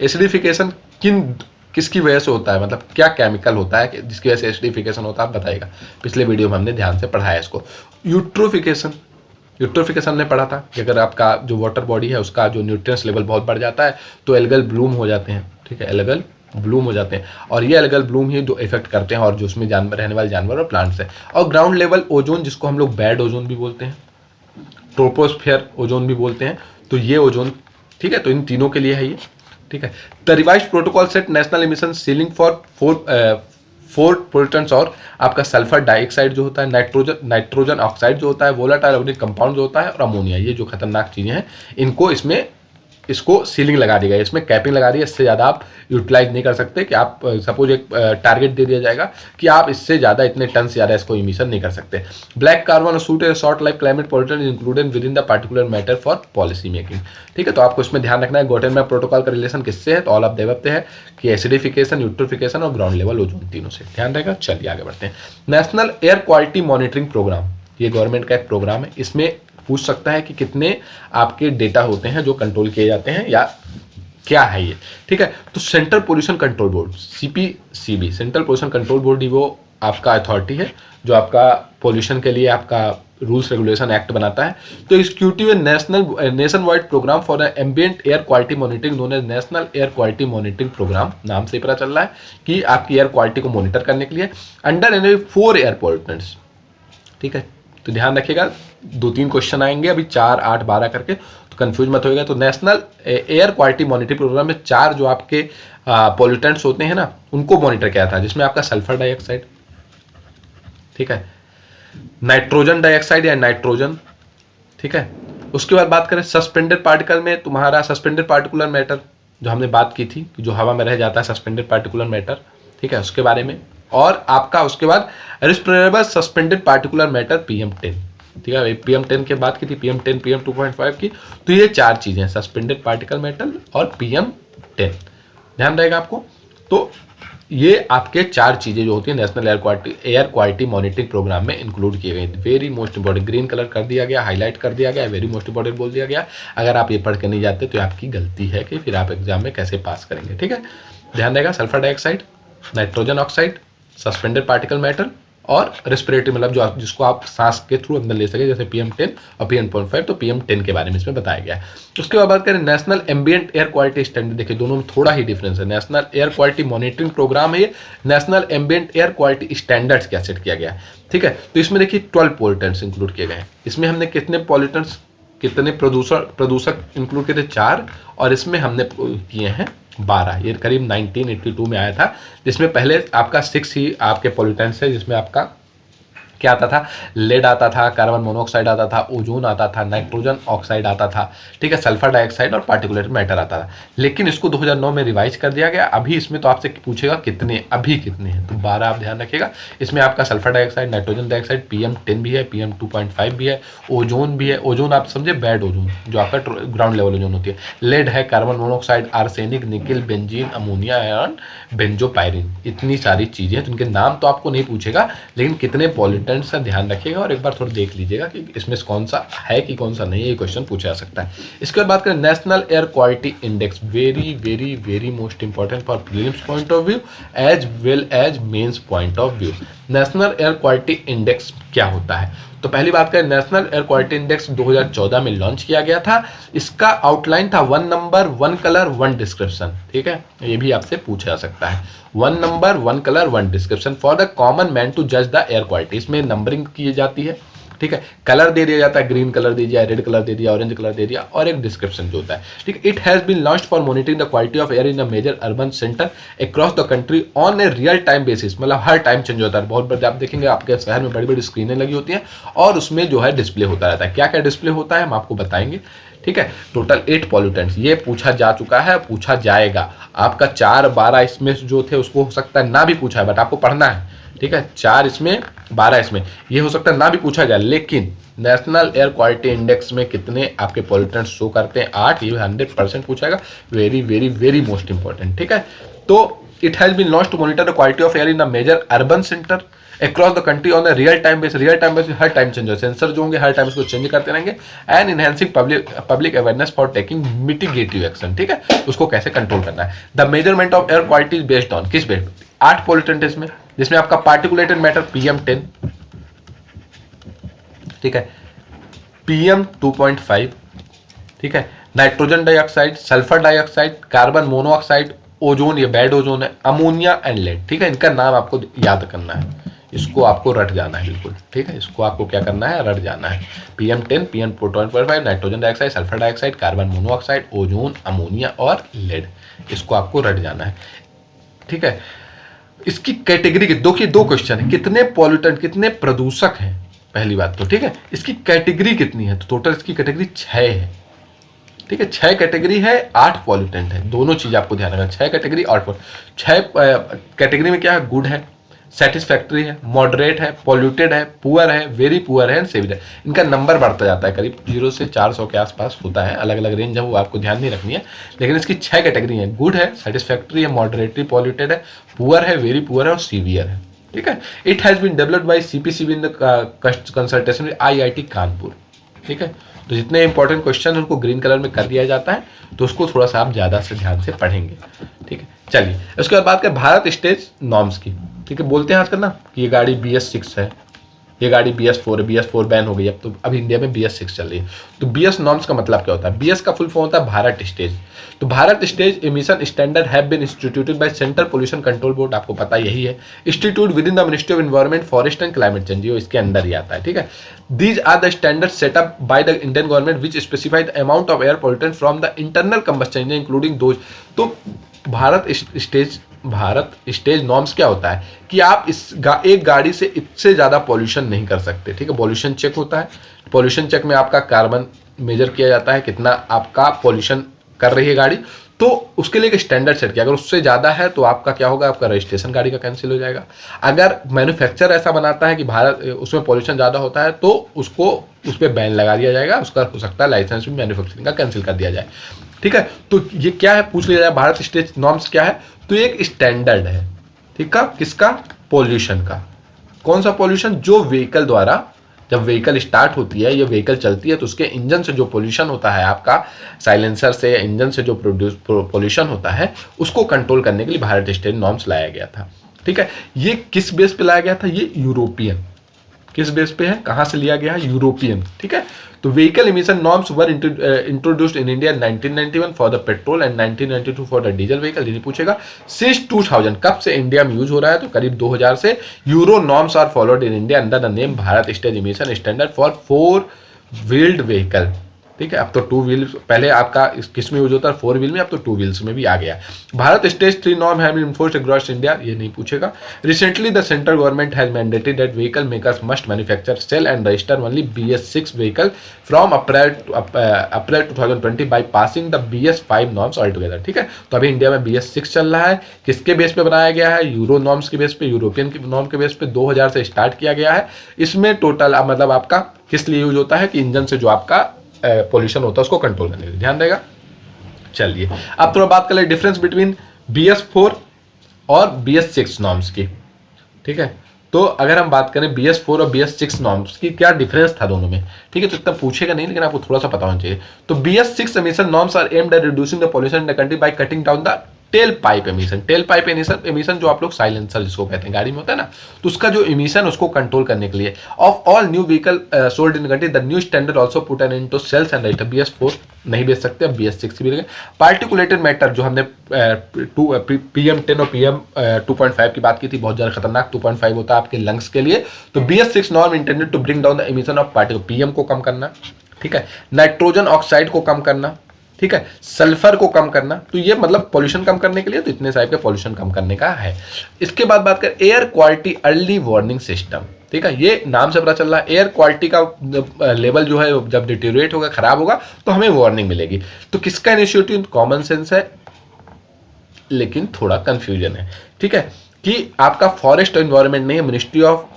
एसिडिफिकेशन किसकी वजह से होता है, मतलब क्या केमिकल होता है जिसकी वजह से एसिडिफिकेशन होता है, आप बताइएगा। पिछले वीडियो में हमने ध्यान से पढ़ा है इसको। यूट्रोफिकेशन ने पढ़ा था कि अगर आपका जो वाटर बॉडी है उसका जो न्यूट्रिएंट्स लेवल बहुत बढ़ जाता है तो एल्गल ब्लूम हो जाते हैं, ठीक है, एल्गल ब्लूम हो जाते हैं, और ये एल्गल ब्लूम ही जो इफेक्ट करते हैं और जो उसमें जानवर रहने वाले जानवर और प्लांट्स है। और ग्राउंड लेवल ओजोन, जिसको हम लोग बैड ओजोन भी बोलते हैं, ट्रोपोस्फेयर ओजोन भी बोलते हैं, तो ये ओजोन, ठीक है, तो इन तीनों के लिए है ये, ठीक है। The revised protocol set national emission ceiling for 4 pollutants, और आपका सल्फर डाइऑक्साइड जो होता है, नाइट्रोजन ऑक्साइड जो होता है, वोलाटाइल ऑर्गेनिक कंपाउंड जो होता है, और अमोनिया, ये जो खतरनाक चीजें हैं, इनको इसको सीलिंग लगा दी गई है, इसमें कैपिंग लगा दी है। इससे ज़्यादा आप यूटिलाइज नहीं कर सकते कि आप सपोज एक टारगेट दे दिया जाएगा कि आप इससे ज़्यादा इतने टन से ज़्यादा इसको इमिशन नहीं कर सकते। Black carbon suit A short life climate pollutant included with in the particular matter for policy making, ठीक है। तो आपको इसमें ध्यान रखना है गोटेनबर्ग प्रोटोकॉल का रिलेशन किससे है, तो ऑल ऑफ द अबव है कि एसिडिफिकेशन, यूट्रोफिकेशन और ग्राउंड लेवल ओजोन तीनों से ध्यान रहेगा। चलिए आगे बढ़ते हैं। National air quality monitoring programme, ये गवर्नमेंट का एक प्रोग्राम है, इसमें पूछ सकता है कि कितने आपके डेटा होते हैं जो कंट्रोल किए जाते हैं या क्या है ये, ठीक है। तो central pollution control board, CPCB, central pollution control board ही वो आपका अथॉरिटी है जो आपका पोल्यूशन के लिए आपका रूल्स रेगुलेशन एक्ट बनाता है। तो executive nation wide programme for ambient air quality monitoring known as national air quality monitoring programme, नाम से ही पता चल रहा है कि आपकी एयर क्वालिटी को मॉनिटर करने के लिए अंडर 4 एयर पोल्यूटेंट्स, ठीक है। तो ध्यान रखिएगा 2-3 क्वेश्चन आएंगे अभी, 4, 8, 12 करके, तो कंफ्यूज मत होइएगा। तो national air quality monitoring programme में 4 जो आपके पॉल्यूटेंट्स होते हैं ना, उनको मॉनिटर किया था, जिसमें आपका सल्फर डाइऑक्साइड, ठीक है, नाइट्रोजन डाइऑक्साइड या नाइट्रोजन, ठीक है। उसके बाद बात करें सस्पेंडेड पार्टिकल में, तुम्हारा सस्पेंडेड पार्टिकुलर मैटर जो हमने बात की थी कि जो हवा में रह जाता है सस्पेंडेड पार्टिकुलर मैटर, ठीक है, उसके बारे में। और आपका उसके बाद रेस्पिरेबल सस्पेंडेड पार्टिकुलर मैटर PM10, ठीक है। PM10 की बात की थी, PM10 PM2.5 की। तो ये चार चीजें, सस्पेंडेड पार्टिकल मैटर और PM10, ध्यान रहेगा आपको। तो ये आपके चार चीजें जो होती है national air quality monitoring programme में इंक्लूड किए गए। Very most important, green colour कर दिया गया, हाईलाइट कर दिया गया, वेरी मोस्ट इंपॉर्टेंट बोल दिया गया। अगर आप ये पढ़ के नहीं जाते तो आपकी गलती है कि फिर आप एग्जाम में कैसे पास करेंगे, ठीक है। ध्यान रहेगा, sulphur dioxide, nitrogen oxide, suspended particle matter और रेस्पिरेटरी, मतलब जो जिसको आप सांस के थ्रू अंदर ले सके, जैसे PM10 और PM.5, तो PM10 के बारे में इसमें बताया गया है। उसके बाद बात करें national ambient air quality standard, देखिए दोनों में थोड़ा ही डिफरेंस है। National air quality monitoring programme है, national ambient air quality standards क्या सेट किया गया है, ठीक है। तो इसमें देखिए 12 पोल्यूटेंट्स इंक्लूड किए गए हैं। इसमें हमने कितने पॉल्यूटेंट्स, कितने प्रदूषक इंक्लूड किए थे, 4, और इसमें हमने किए हैं 12। ये करीब 1982 में आया था, जिसमें पहले आपका 6 ही आपके पॉल्यूटेंट्स है, जिसमें आपका क्या आता था, लेड आता था, कार्बन मोनोऑक्साइड आता था, ओजोन आता था, नाइट्रोजन ऑक्साइड आता था, ठीक है, सल्फर डाइऑक्साइड और पार्टिकुलेट मैटर आता था। लेकिन इसको 2009 में रिवाइज कर दिया गया। अभी इसमें तो आपसे पूछेगा कितने, अभी कितने हैं, तो 12 आप ध्यान रखिएगा। इसमें आपका sulphur dioxide, nitrogen dioxide, PM10 भी है, PM2.5 भी है, ओजोन भी है। ओजोन आप समझे बैड ओजोन, जो आपका ग्राउंड लेवल ओजोन होती है, लेड है, carbon monoxide, arsenic, nickel, benzene, ammonia and benzopyrene. इतनी सारी चीजें हैं, जिनके नाम तो आपको नहीं पूछेगा, लेकिन कितने पॉल्यूटेंट्स का ध्यान रखिएगा और एक बार थोड़ा देख लीजिएगा कि इसमें कौन सा है कि कौन सा नहीं है, ये क्वेश्चन पूछा जा सकता है। इसके बाद बात करें national air quality index, very very very most important for prelims point of view as well as mains point of view. National air quality index क्या होता है, तो पहली बात करें, नेशनल एयर क्वालिटी इंडेक्स 2014 में लॉन्च किया गया था। इसका आउटलाइन था 1 नंबर 1 कलर 1 डिस्क्रिप्शन, ठीक है, ये भी आपसे पूछा जा सकता है। 1 number 1 colour 1 description for the common man to जज द एयर क्वालिटी। इसमें नंबरिंग की जाती है, ठीक है, कलर दे दिया जाता है, ग्रीन कलर दे दिया, रेड कलर दे दिया, ऑरेंज कलर दे दिया, और एक डिस्क्रिप्शन जो होता है, ठीक है। It has been launched for monitoring the quality of air in a major urban centre across the country on a real time basis, मतलब हर टाइम चेंज होता है। बहुत बड़े आप देखेंगे आपके शहर में बड़ी बड़ी स्क्रीनें लगी होती हैं और उसमें जो है डिस्प्ले होता रहता है। क्या क्या डिस्प्ले होता है हम आपको बताएंगे, ठीक है। टोटल 8 पॉल्यूटेंट्स ये पूछा जा चुका है, पूछा जाएगा। आपका 4 12 इसमें जो थे उसको हो सकता है ना भी पूछा है, बट आपको पढ़ना है, ठीक है। 4 इसमें 12 इसमें, ये हो सकता है ना भी पूछा जाए, लेकिन नेशनल एयर क्वालिटी इंडेक्स में कितने आपके पॉल्यूटेंट्स शो करते हैं, 8, ये 100% पूछाएगा। Very very very most important, ठीक है। तो it has been launched to monitor the quality of air in a major urban centre across the country on real time base. Real time base हर time change हो, sensor जो होंगे हर time उसको change करते रहेंगे। And enhancing public awareness for taking mitigative action, ठीक है, उसको कैसे कंट्रोल करना है। The measurement of air quality is based on, किस बेस्ड, 8 पॉल्यूटेंट इसमें, जिसमें आपका पार्टिकुलेटेड मैटर PM10, ठीक है, PM2.5, ठीक है, nitrogen dioxide, sulphur dioxide, carbon monoxide, ozone, ये बैड ओजोन है, अमोनिया एंड लेड, ठीक है। इनका नाम आपको याद करना है, इसको आपको रट जाना है बिल्कुल, ठीक है, इसको आपको क्या करना है, रट जाना है। PM10, PM2.5, nitrogen dioxide, sulphur dioxide, carbon monoxide, ozone, ammonia और लेड, इसको आपको रट जाना है, ठीक है। इसकी कैटेगरी के दो क्वेश्चन है, कितने पॉल्यूटेंट, कितने प्रदूषक हैं, पहली बात तो, ठीक है। इसकी कैटेगरी कितनी है, तो टोटल इसकी कैटेगरी 6 है, ठीक है। 6 कैटेगरी है, 8 पॉल्यूटेंट है, दोनों चीज आपको ध्यान रखना, 6 कैटेगरी और 6 कैटेगरी में क्या है, गुड है, सेटिस्फैक्ट्री है, मॉडरेट है, पॉल्यूटेड है, पुअर है, वेरी पुअर है, सेवियर है। इनका नंबर बढ़ता जाता है, करीब 0 से 400 के आसपास होता है, अलग अलग रेंज है, वो आपको ध्यान नहीं रखनी है। लेकिन इसकी 6 कैटेगरी है, गुड है, सेटिस्फैक्ट्री है, मॉडरेटरी, पॉल्यूटेड है, पुअर है, वेरी पुअर है और सीवियर है, ठीक है। It has been developed by CPCB in the consultation with IIT Kanpur, ठीक है। तो जितने इंपॉर्टेंट क्वेश्चन उनको ग्रीन कलर में कर दिया जाता है, तो उसको थोड़ा सा आप ज्यादा से ध्यान से पढ़ेंगे, ठीक है। चलिए उसके बाद बात करें भारत स्टेज नॉर्म्स की, ठीक है। बोलते हैं आजकल ना कि ये गाड़ी BS6 है, ये गाड़ी BS4 है, BS4 बैन हो गई अब, तो अभी इंडिया में BS6 चल रही है। तो BS नॉर्म्स का मतलब क्या होता है, BS का फुल फॉर्म होता है भारत स्टेज। तो Bharat stage emission standard have been instituted by central pollution control board, आपको पता यही है, institute within the ministry of environment, forest and climate change, ये इसके अंदर ही आता है, ठीक है। These are the standard set up by the Indian government which specify the amount of air pollutant from the internal combustion engine including those. तो Bharat stage Bharat stage norms क्या होता है कि आप एक गाड़ी से इससे ज़्यादा पॉल्यूशन नहीं कर सकते, ठीक है। पॉल्यूशन चेक होता है, पॉल्यूशन चेक में आपका कार्बन मेजर किया जाता है, कितना आपका पॉल्यूशन कर रही है गाड़ी, तो उसके लिए एक स्टैंडर्ड सेट किया। अगर उससे ज़्यादा है तो आपका क्या होगा, आपका रजिस्ट्रेशन गाड़ी का कैंसिल हो जाएगा। अगर मैन्युफैक्चर ऐसा बनाता है कि भारत उसमें पॉल्यूशन ज़्यादा होता है तो उसको उस पर बैन लगा दिया जाएगा, उसका हो सकता है लाइसेंस भी मैन्युफैक्चरिंग का कैंसिल कर दिया जाए, ठीक है। तो ये क्या है, पूछ लिया जाए भारत स्टेज नॉर्म्स क्या है, तो ये एक स्टैंडर्ड है, ठीक है। किसका, पॉल्यूशन का। कौन सा पॉल्यूशन, जो व्हीकल द्वारा, जब व्हीकल स्टार्ट होती है या व्हीकल चलती है तो उसके इंजन से जो पॉल्यूशन होता है, आपका साइलेंसर से या इंजन से जो पॉल्यूशन होता है, उसको कंट्रोल करने के लिए भारत स्टेज नॉर्म्स लाया गया था, ठीक है। ये किस बेस पे लाया गया था, ये यूरोपियन, किस बेस पे है, कहां से लिया गया है, यूरोपियन, ठीक है। तो vehicle emission norms were introduced in India 1991 for the petrol and 1992 for the diesel vehicle. ये पूछेगा सिंस 2000 कब से इंडिया में यूज हो रहा है, तो करीब 2000 से euro norms are followed in India under the name Bharat stage emission standard for 4 wheeled vehicle, ठीक है। अब तो 2 व्हील, पहले आपका किस में यूज होता है, 4 व्हील में, अब तो 2 व्हील्स में भी आ गया। Bharat stage 3 norm have been enforced across India, ये नहीं पूछेगा। Recently the central government has mandated that vehicle makers must manufacture, sale and register only BS6 vehicle from April 2020 by passing the BS5 norms all together, ठीक है। तो अभी India में BS6 चल रहा है, किसके बेस पे बनाया गया है, यूरो नॉर्म्स के बेस पे, यूरोपियन की नॉर्म के बेस पे 2000 से स्टार्ट किया गया है। इसमें टोटल मतलब आपका किस लिए यूज होता है कि इंजन से जो आपका पॉल्यूशन होता है उसको कंट्रोल करने के लिए, ध्यान देगा। चलिए अब थोड़ा बात कर ले डिफरेंस बिटवीन BS4 और BS6 नॉर्म्स की, ठीक है। तो अगर हम बात करें BS4 और BS6 नॉर्म्स की, क्या डिफरेंस था दोनों में, ठीक है। तो इतना पूछेगा नहीं, लेकिन आपको थोड़ा सा पता होना चाहिए। तो BS6 emission norms are aimed at reducing the pollution in the country by cutting down the tell pipe emission. Tell pipe emission जो आप लोग साइलेंसर जिसको कहते हैं गाड़ी में होता है ना, तो उसका जो एमिशन उसको कंट्रोल करने के लिए of all new vehicle sold in country the new standard also put an into sales and register. BS4 नहीं बेच सकते, अब BS6 भी लगे। पार्टिकुलेटेड मैटर जो हमने PM10 और PM 2.5 की बात की थी, बहुत ज्यादा खतरनाक 2.5 होता है आपके लंग्स के लिए। तो BS6 norm intended to bring down the emission of particle, PM को कम करना, ठीक है, नाइट्रोजन ऑक्साइड को कम करना, ठीक है, सल्फर को कम करना। तो ये मतलब पॉल्यूशन कम करने के लिए, तो इतने टाइप के पॉल्यूशन कम करने का है। इसके बाद बात कर air quality early warning system, ठीक है। ये नाम से पता चल रहा है एयर क्वालिटी का लेवल जो है जब डिटेरियोरेट होगा, खराब होगा, तो हमें वार्निंग मिलेगी। तो किसका इनिशिएटिव, कॉमन सेंस है लेकिन थोड़ा कंफ्यूजन है, ठीक है, कि आपका फॉरेस्ट एनवायरनमेंट नहीं है, ministry of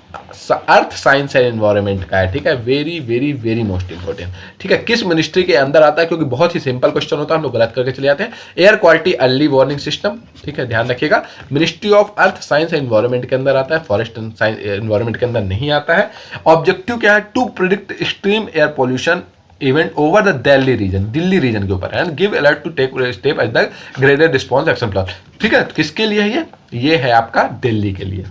earth science and environment का है, ठीक है। Very very very most important, ठीक है। किस मिनिस्ट्री के अंदर आता है, क्योंकि बहुत ही सिंपल क्वेश्चन होता है, हम लोग गलत करके चले जाते हैं। Air quality early warning system, ठीक है, ध्यान रखिएगा, ministry of earth science and environment के अंदर आता है, फॉरेस्ट एंड साइंस एनवायरनमेंट के अंदर नहीं आता है। ऑब्जेक्टिव क्या है, to predict extreme air pollution event over the Delhi region, Delhi region के ऊपर, and give alert to take step as the graded response action plan, ठीक है। किसके लिए है ये है आपका दिल्ली के लिए,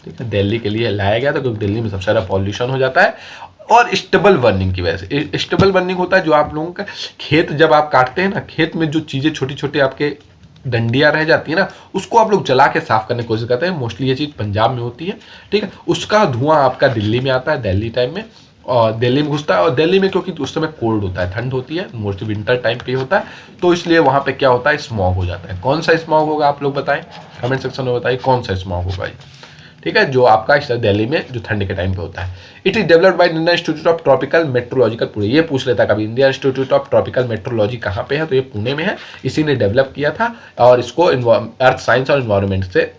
ठीक है, दिल्ली के लिए लाया गया था, क्योंकि दिल्ली में सबसे ज्यादा पॉल्यूशन हो जाता है। और स्टेबल बर्निंग की वजह से, स्टेबल बर्निंग होता है जो आप लोगों का खेत जब आप काटते हैं ना, खेत में जो चीजें छोटी छोटी आपके डंडियां रह जाती है ना, उसको आप लोग जला के साफ करने की कोशिश करते हैं। मोस्टली ये चीज पंजाब में होती है, ठीक है। उसका धुआं आपका दिल्ली में आता है, दिल्ली टाइम में, और दिल्ली में घुसता है। और दिल्ली में क्योंकि उस समय कोल्ड होता है, ठंड होती है, मोस्टली विंटर टाइम पे होता है, तो इसलिए वहां पे क्या होता है, स्मॉग हो जाता है। कौन सा स्मॉग होगा आप लोग बताएं, कमेंट सेक्शन में बताइए कौन सा स्मॉग होगा, ठीक है, जो आपका दिल्ली में जो ठंड के टाइम पे होता है। It is developed by Indian institute of tropical meteorological Pune. ये पूछ लेता कभी Indian institute of tropical meteorology कहाँ पे है, तो ये पुणे में है, इसी ने डेवलप किया था। और इसको अर्थ साइंस और एनवायरनमेंट से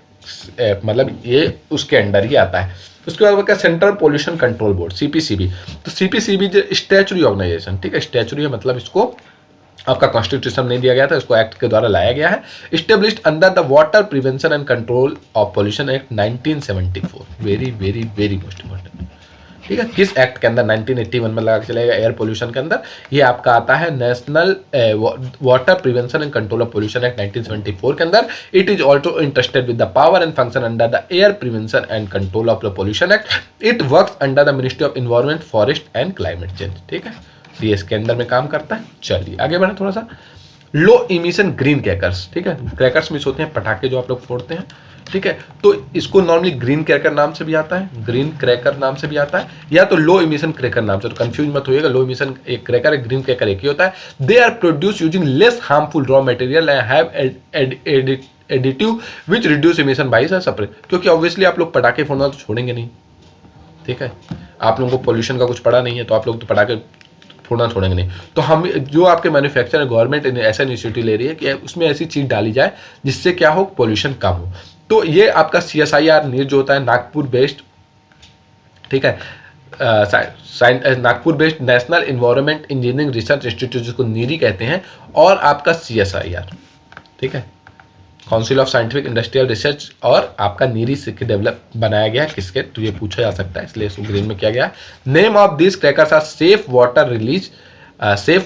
मतलब ये उसके अंडर ही आता है। उसके बाद क्या, central pollution control board, CPCB। तो CPCB जो स्टैचुरी ऑर्गेनाइजेशन, ठीक है, स्टैचुरी मतलब इसको आपका कॉन्स्टिट्यूशन नहीं दिया गया था, इसको एक्ट के द्वारा लाया गया है। Established under the water prevention and control of pollution act 1974। Very very very most important, ठीक है। किस एक्ट के अंदर, 1981 में लगा के चलेगा, एयर पोल्यूशन के अंदर। ये आपका आता है national water prevention and control of pollution act 1974 के अंदर। It is also interested with the power and function under the air prevention and control of the pollution act. It works under the ministry of environment, forest and climate change, ठीक है। ये इसके अंदर में काम करता है। चलिए आगे बढ़े थोड़ा सा। लो इमिशन ग्रीन क्रैकर्स, ठीक है, क्रैकर्स मिस होते हैं पटाखे जो आप लोग फोड़ते हैं, ठीक है। तो इसको नॉर्मली ग्रीन क्रैकर नाम से भी आता है, ग्रीन क्रैकर नाम से भी आता है, या तो लो इमिशन क्रैकर नाम से। तो कंफ्यूज मत होइएगा, लो इमिशन एक क्रैकर है, ग्रीन क्रैकर एक ही होता है। They are produce using less harmful raw material and have additive which reduce emission by separate, क्योंकि ऑब्वियसली आप लोग पटाखे फोड़ना तो छोड़ेंगे नहीं, ठीक है। आप लोगों को पोल्यूशन का कुछ पड़ा नहीं है, तो आप लोग तो पटाखे फोड़ना छोड़ेंगे नहीं। तो हम जो आपके मैन्युफैक्चर गवर्नमेंट ऐसा इनिशिएटिव ले रही है कि उसमें ऐसी चीज डाली जाए जिससे क्या हो, पोल्यूशन कम हो। तो ये आपका CSIR नीर जो होता है नागपुर बेस्ड, ठीक है, Nagpur based national environment engineering research institute, जिसको नीरी कहते हैं, और आपका CSIR, ठीक है, council of scientific industrial research, और आपका नीरी से डेवलप बनाया गया है किसके, तो ये पूछा जा सकता है, इसलिए इसको ग्रीन में किया गया है। Name of this crackers are safe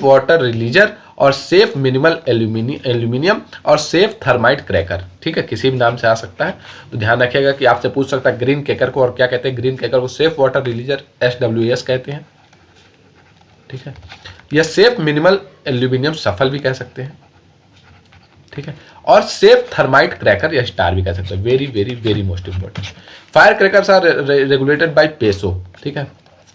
water releaser और सेफ मिनिमल एल्यूमिनियम और सेफ थर्माइट क्रैकर, ठीक है, किसी भी नाम से आ सकता है। तो ध्यान रखिएगा कि आपसे पूछ सकता है ग्रीन क्रैकर को और क्या कहते हैं, ग्रीन क्रैकर को सेफ वाटर रिलीजर SWAS कहते हैं, ठीक है, या सेफ मिनिमल एल्यूमिनियम सफल भी कह सकते हैं, ठीक है, और सेफ थर्माइट क्रैकर या स्टार भी कह सकते हैं। Very very very most important. Fire crackers are regulated by PESO, ठीक है,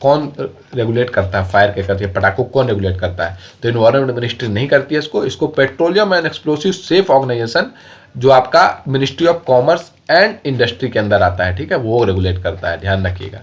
कौन रेगुलेट करता है फायर क्रैकर, पटाखों कौन रेगुलेट करता है, तो एनवायरमेंट मिनिस्ट्री नहीं करती है इसको petroleum and explosive safe organisation, जो आपका ministry of commerce and industry के अंदर आता है, ठीक है, वो रेगुलेट करता है। ध्यान रखिएगा,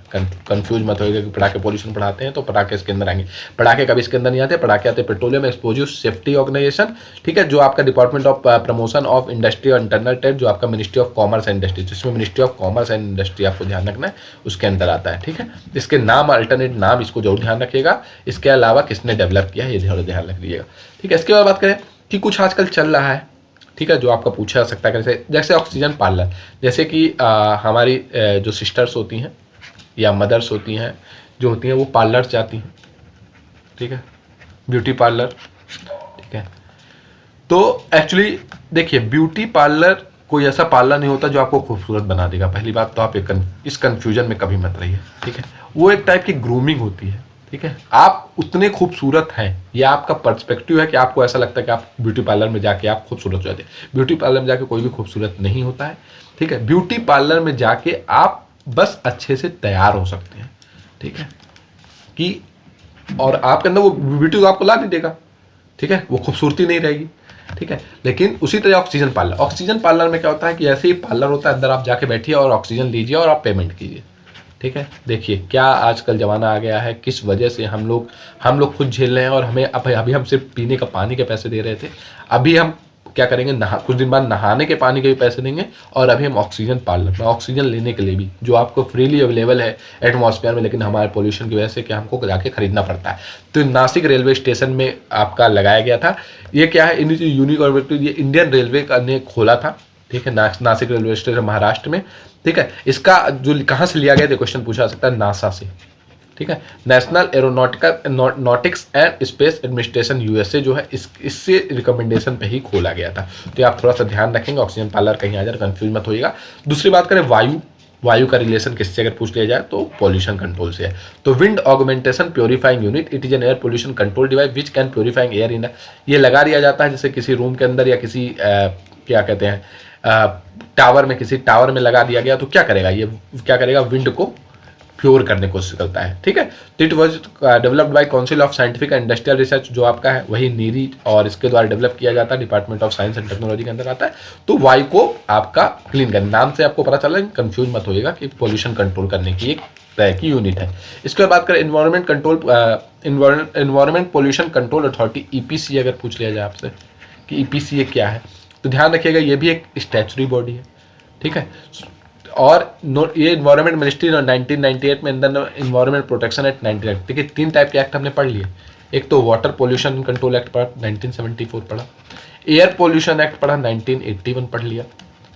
कंफ्यूज मत होइएगा कि पटाखे पॉल्यूशन बढ़ाते हैं तो पटाखे इसके अंदर आएंगे, पटाखे कभी इसके अंदर नहीं आते, पटाखे आते पेट्रोलियम एक्सप्लोजिव सेफ्टी ऑर्गेनाइजेशन, ठीक है, जो आपका department of promotion of industry और इंटरनल ट्रेड, जो आपका ministry of commerce and industry, जिसमें ministry of commerce and industry आपको ध्यान रखना है, उसके अंदर आता है, ठीक है। इसके नाम अल्टरनेट नाम इसको जरूर ध्यान रखिएगा। इसके अलावा किसने डेवलप किया है ये ध्यान रख लीजिएगा, ठीक है। इसके बाद बात करें कि कुछ आजकल चल रहा है, ठीक है, जो आपका पूछा जा सकता है, जैसे ऑक्सीजन पार्लर, जैसे कि हमारी जो सिस्टर्स होती हैं या मदर्स होती हैं जो होती हैं, वो पार्लर जाती हैं, ठीक है, ब्यूटी पार्लर, ठीक है। तो एक्चुअली देखिए, ब्यूटी पार्लर कोई ऐसा पार्लर नहीं होता जो आपको खूबसूरत बना देगा। पहली बात तो आप इस कंफ्यूजन में कभी मत रहिए, ठीक है। वो एक टाइप की ग्रूमिंग होती है, ठीक है। आप उतने खूबसूरत हैं, ये आपका पर्सपेक्टिव है कि आपको ऐसा लगता है कि आप ब्यूटी पार्लर में जाके आप खूबसूरत हो जाते हैं। ब्यूटी पार्लर में जाके कोई भी खूबसूरत नहीं होता है, ठीक है। ब्यूटी पार्लर में जाके आप बस अच्छे से तैयार हो सकते हैं, ठीक है, कि और आपके अंदर वो ब्यूटी आपको ला नहीं देगा, ठीक है, वो खूबसूरती नहीं रहेगी, ठीक है। लेकिन उसी तरह ऑक्सीजन पार्लर में क्या होता है कि ऐसे ही पार्लर होता है, अंदर आप जाके बैठिए और ऑक्सीजन लीजिए और आप पेमेंट कीजिए, ठीक है। देखिए क्या आजकल ज़माना आ गया है, किस वजह से हम लोग खुद झेल रहे हैं, और हमें अभी हम सिर्फ पीने का पानी के पैसे दे रहे थे, अभी हम क्या करेंगे, कुछ दिन बाद नहाने के पानी के भी पैसे देंगे, और अभी हम ऑक्सीजन पार्लर में ऑक्सीजन लेने के लिए भी, जो आपको फ्रीली अवेलेबल है एटमॉस्फेयर में, लेकिन हमारे पोल्यूशन की वजह से क्या हमको जाके खरीदना पड़ता है। तो नासिक रेलवे स्टेशन में आपका लगाया गया था। ये क्या है, यूनिक, ये इंडियन रेलवे ने खोला था, ठीक है, नासिक रेलवे स्टेशन महाराष्ट्र में, ठीक है। इसका जो कहाँ से लिया गया था क्वेश्चन पूछा जा सकता है, नासा से, ठीक है, national aeronautics and space administration USA जो है इससे रिकमेंडेशन पे ही खोला गया था। तो आप थोड़ा सा ध्यान रखेंगे, ऑक्सीजन पार्लर कहीं आ जाए कंफ्यूज मत होइएगा। दूसरी बात करें वायु का रिलेशन किससे अगर पूछ लिया जाए तो पॉल्यूशन कंट्रोल से है। तो wind augmentation purifying unit, it is an air pollution control device which can purifying air in, ये लगा दिया जाता है जैसे किसी रूम के अंदर या किसी क्या कहते हैं टावर में, किसी टावर में लगा दिया गया, तो क्या करेगा, ये क्या करेगा, विंड को प्योर करने की कोशिश करता है, ठीक है। तो it was developed by council of scientific and industrial research, जो आपका है वही नीरी, और इसके द्वारा डेवलप किया जाता है, department of science and technology के अंदर आता है। तो वायु को आपका क्लीन करना, नाम से आपको पता चला, कंफ्यूज मत होइएगा कि पोल्यूशन कंट्रोल करने की एक तरह की यूनिट है। इसके बाद बात करें environment pollution control authority, EPCA अगर पूछ लिया जाए आपसे कि EPCA क्या है, तो ध्यान रखिएगा ये भी एक स्टैचुरी बॉडी है, ठीक है। और ये इन्वायरमेंट मिनिस्ट्री 1998 में अंदर इन्वायरमेंट प्रोटेक्शन एक्ट 1998, देखिए 3 टाइप के एक्ट हमने पढ़ लिए। एक तो वाटर पोल्यूशन कंट्रोल एक्ट पढ़ा 1974 पढ़ा, एयर पोल्यूशन एक्ट पढ़ा 1981 पढ़ लिया,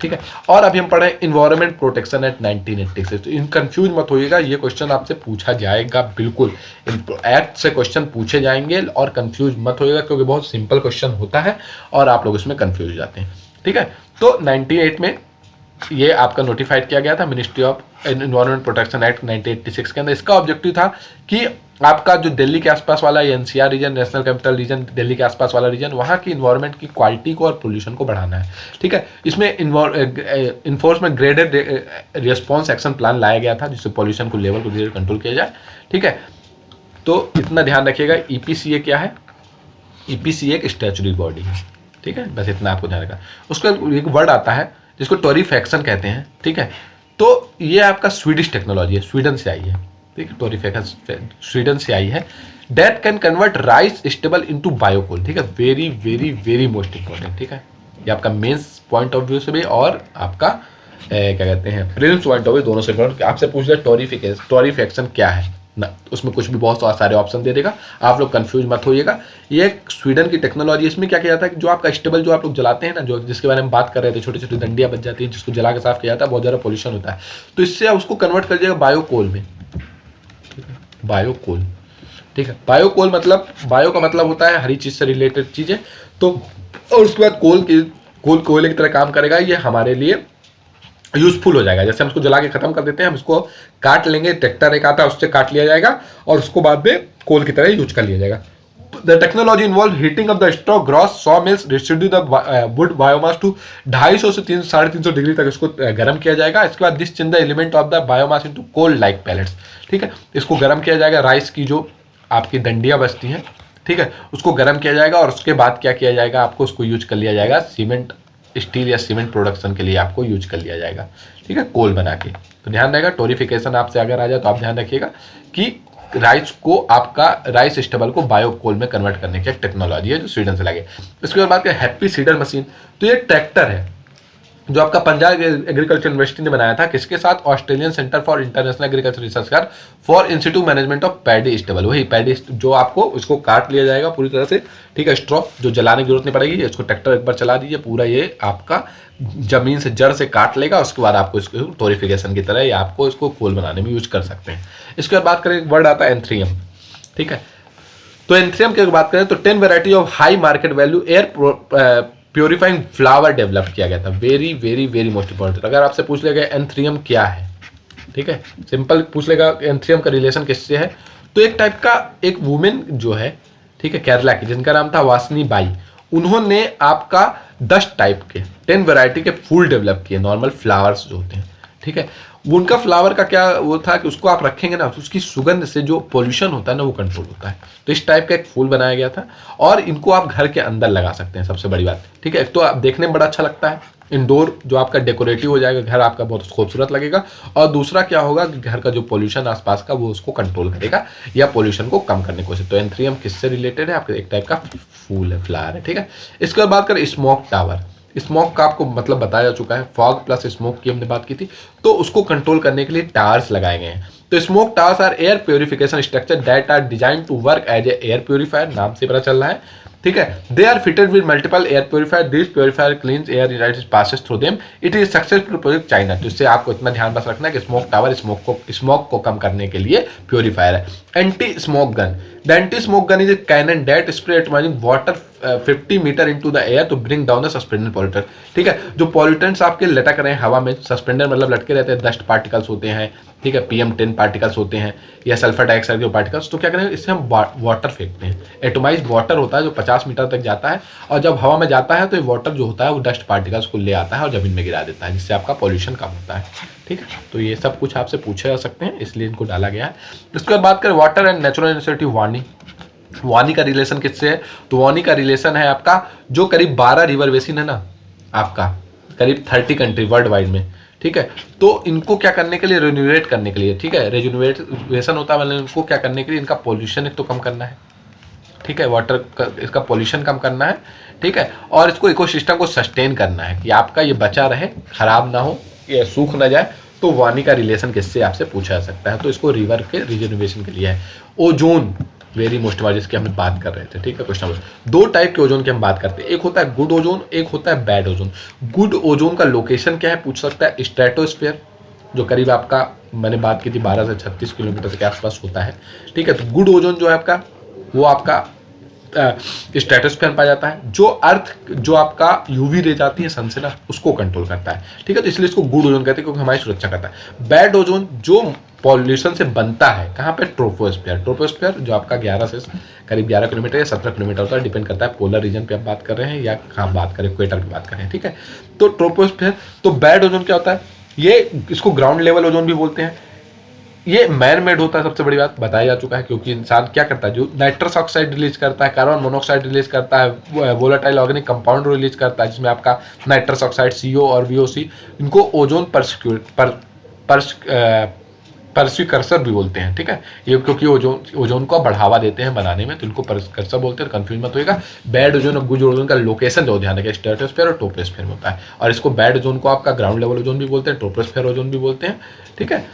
ठीक है, और अभी हम पढ़े इन्वायरमेंट प्रोटेक्शन एक्ट 1986। तो इन कंफ्यूज मत होइएगा, ये क्वेश्चन आपसे पूछा जाएगा, बिल्कुल एक्ट से क्वेश्चन पूछे जाएंगे, और कंफ्यूज मत होइएगा क्योंकि बहुत सिंपल क्वेश्चन होता है और आप लोग इसमें कंफ्यूज हो जाते हैं, ठीक है। तो 98 में ये आपका नोटिफाइड किया गया था, ministry of environment protection act 1986 के अंदर। इसका ऑब्जेक्टिव था कि आपका जो दिल्ली के आसपास वाला NCR region, national capital region, Delhi के आसपास वाला रीजन, वहाँ की इन्वायरमेंट की क्वालिटी को और पोल्यूशन को बढ़ाना है, ठीक है। इसमें enforcement graded response action plan लाया गया था, जिससे पोल्यूशन को लेवल को धीरे कंट्रोल किया जाए, ठीक है। तो इतना ध्यान रखिएगा। EPCA क्या है, EPCA एक स्टैचुरी बॉडी है, ठीक है, बस इतना आपको ध्यान रखना। उसका एक वर्ड आता है जिसको टोरीफैक्शन कहते हैं, ठीक है। तो ये आपका स्वीडिश टेक्नोलॉजी है, स्वीडन से आई है, ठीक है, टोरीफैक्शन स्वीडन से आई है। That can convert rice stubble into biocoal, ठीक है, very very very most important, ठीक है। ये आपका मेंस पॉइंट ऑफ व्यू से भी और आपका क्या कहते हैं प्रीलिम्स पॉइंट ऑफ व्यू दोनों से इंपॉर्टेंट। आपसे पूछ लिया टोरीफैक्शन क्या है ना, उसमें कुछ भी बहुत सारे ऑप्शन दे देगा, आप लोग कंफ्यूज मत होइएगा। ये एक स्वीडन की टेक्नोलॉजी, इसमें क्या किया जाता है कि जो आपका स्टेबल जो आप लोग जलाते हैं ना, जो जिसके बारे में बात कर रहे थे, छोटी छोटी डंडियां बच जाती हैं जिसको जला के साफ किया जाता है, बहुत ज़्यादा पोल्यूशन होता है, तो इससे उसको कन्वर्ट कर दिएगा बायोकोल में, बायोकोल, ठीक है। बायोकोल मतलब, बायो का मतलब होता है हरी चीज से रिलेटेड चीजें, तो और उसके बाद कोल कोयले की तरह काम करेगा, ये हमारे लिए यूजफुल हो जाएगा। जैसे हम उसको जला के खत्म कर देते हैं, हम इसको काट लेंगे, ट्रैक्टर एक आता है उससे काट लिया जाएगा और उसको बाद में कोल की तरह यूज कर लिया जाएगा। The technology involve heating of the straw gross saw mills distribute the wood biomass to 250 से 350 डिग्री तक इसको गर्म किया जाएगा। इसके बाद this change the element of the biomass into coal like pellets, ठीक है। इसको गर्म किया जाएगा, राइस की जो आपकी डंडियां बचती हैं, ठीक है, उसको गर्म किया जाएगा और उसके बाद क्या किया जाएगा, आपको उसको यूज कर लिया जाएगा सीमेंट, स्टील या सीमेंट प्रोडक्शन के लिए आपको यूज कर लिया जाएगा, ठीक है, कोल बना के। तो ध्यान रहेगा, टोरिफिकेशन आपसे अगर आ जाए तो आप ध्यान रखिएगा कि राइस को, आपका राइस स्टेबल को बायोकोल में कन्वर्ट करने की एक टेक्नोलॉजी है जो स्वीडन से लगे। इसके बाद बात करें हैप्पी सीडर मशीन, तो ये ट्रैक्टर है जो आपका पंजाब एग्रीकल्चर यूनिवर्सिटी ने बनाया था, किसके साथ, Australian centre for international agriculture research कर for institute management of paddy stubble, वही पैडी जो आपको इसको काट लिया जाएगा पूरी तरह से, ठीक है, स्ट्रॉ जो जलाने की जरूरत नहीं पड़ेगी, इसको ट्रैक्टर एक बार चला दीजिए, पूरा ये आपका जमीन से जड़ से काट लेगा, उसके बाद आपको इसको टोरिफिकेशन की तरह या आपको इसको कोल बनाने में यूज कर सकते हैं। इसके बाद बात करें, एक वर्ड आता है एंथ्रियम, ठीक है। तो एंथ्रियम की बात करें तो 10 variety of high market value air purifying flower develop किया गया था, very very very most important. अगर आपसे पूछ लेगा एंथ्रियम क्या है, ठीक है, सिंपल पूछ लेगा एंथ्रियम का रिलेशन किससे है, तो एक टाइप का एक वुमेन जो है, ठीक है, केरला की, जिनका नाम था वासनी बाई, उन्होंने आपका 10 टाइप के 10 वैरायटी के फूल डेवलप किए, नॉर्मल फ्लावर्स जो होते हैं, ठीक है। उनका फ्लावर का क्या वो था कि उसको आप रखेंगे ना तो उसकी सुगंध से जो पोल्यूशन होता है ना वो कंट्रोल होता है। तो इस टाइप का एक फूल बनाया गया था और इनको आप घर के अंदर लगा सकते हैं, सबसे बड़ी बात, ठीक है। तो आप देखने में बड़ा अच्छा लगता है, इंडोर जो आपका डेकोरेटिव हो जाएगा, घर आपका बहुत खूबसूरत लगेगा। और दूसरा क्या होगा कि घर का जो पोल्यूशन आसपास का वो उसको कंट्रोल करेगा या पोल्यूशन को कम करने की कोशिश। तो एंथ्रियम किससे रिलेटेड है, आपका एक टाइप का फूल है, फ्लावर है, ठीक है। इसके बाद बात करें स्मोक टावर, स्मोक का आपको मतलब बताया जा चुका है, फॉग प्लस स्मोक की हमने बात की थी, तो उसको कंट्रोल करने के लिए टावर्स लगाए गए हैं। तो smoke towers are air purification structure that are design to work as a air purifier, नाम से पता चल रहा है, ठीक है। They are fitted with multiple air purifier, this purifier cleans air it passes through them, it is successful project China. तो इससे आपको इतना ध्यान बस रखना है कि स्मोक टावर स्मोक को कम करने के लिए प्योरीफायर है। Anti smoke gun, the anti smoke gun is a cannon that spray atomising water 50 metre into the air to bring down the suspended pollutant, ठीक है। जो पॉल्यूटेंट्स आपके लटक रहे हैं हवा में, सस्पेंडर मतलब लटके रहते हैं, डस्ट पार्टिकल्स होते हैं, ठीक है, PM10 पार्टिकल्स होते हैं या सल्फर डाइऑक्साइड के पार्टिकल्स, तो क्या करें, इससे हम वाटर फेंकते हैं। एटोमाइज वाटर होता है जो 50 मीटर तक जाता है और जब हवा में जाता है तो ये वाटर जो होता है वो डस्ट पार्टिकल्स को ले आता है और जमीन में गिरा देता है, जिससे आपका पॉल्यूशन कम होता है, ठीक है। तो ये सब कुछ आपसे पूछे जा सकते हैं, इसलिए इनको डाला गया है। इसके बाद बात करें वाटर एंड नेचुरल इनिशिएटिव वानी, वानी का रिलेशन किससे है, तो वानी का रिलेशन है आपका जो करीब 12 रिवर बेसिन है ना आपका, करीब 30 कंट्री वर्ल्ड वाइड में, ठीक है। तो इनको क्या करने के लिए, रिन्यूएट करने के लिए, ठीक है, रिजुनवेशन होता है, मतलब इनको क्या करने के लिए, इनका पॉल्यूशन एक तो कम करना है, ठीक है, वाटर का इसका पॉल्यूशन कम करना है, ठीक है, और इसको इकोसिस्टम को सस्टेन करना है कि आपका ये बचा रहे, खराब ना हो, ये सूख ना जाए। तो वानी का रिलेशन किससे आपसे पूछा जा सकता है, तो इसको रिवर के रिजर्वेशन के लिए है। ओजोन वेरी मोस्ट वाली जिसकी हम बात कर रहे थे, ठीक है, क्वेश्चन नंबर 2 टाइप के ओजोन की हम बात करते हैं, एक होता है गुड ओजोन, एक होता है बैड ओजोन। गुड ओजोन का लोकेशन क्या है पूछ सकता है, स्ट्रेटोस्फीयर जो करीब आपका मैंने बात की थी 12 से 36 किलोमीटर के आसपास होता है, ठीक है। तो गुड ओजोन जो है आपका वो आपका स्ट्रेटोस्फीयर में पाया जाता है, जो अर्थ जो आपका यूवी रे जाती है सन से ना उसको कंट्रोल करता है, ठीक है। तो इसलिए इसको गुड ओजोन कहते हैं क्योंकि हमारी सुरक्षा करता है। बैड ओजोन जो पॉल्यूशन से बनता है कहाँ पे, ट्रोपोस्फीयर, ट्रोपोस्फीयर जो आपका 11 से करीब 11 किलोमीटर या 17 किलोमीटर होता है, डिपेंड करता है पोलर रीजन पे आप बात कर रहे हैं या कहाँ बात करें, इक्वेटर की बात करें, ठीक है। तो ट्रोपोस्फीयर, तो बैड ओजोन क्या होता है, ये इसको ग्राउंड लेवल ओजोन भी बोलते हैं, ये मैन मेड होता है, सबसे बड़ी बात बताया जा चुका है, क्योंकि इंसान क्या करता है, जो नाइट्रस ऑक्साइड रिलीज करता है, कार्बन मोनोऑक्साइड रिलीज करता है, वोलेटाइल ऑर्गेनिक कंपाउंड रिलीज करता है, जिसमें आपका नाइट्रस ऑक्साइड CO और VOC, इनको ओजोन परसिक्यूटर्सर भी बोलते हैं। ठीक है, ये क्योंकि ओजोन को बढ़ावा देते हैं बनाने में, तो इनको परसिक्यूटर्सर बोलते हैं। कंफ्यूज मत होइएगा, बैड ओजोन और गुड ओजोन का लोकेशन जो ध्यान रखिए स्ट्रेटोस्फीयर और ट्रोपोस्फीयर में होता है, और इसको बैड ओजोन को आपका ग्राउंड लेवल ओजोन भी बोलते हैं, ट्रोपोस्फीयर ओजोन भी बोलते हैं। ठीक है,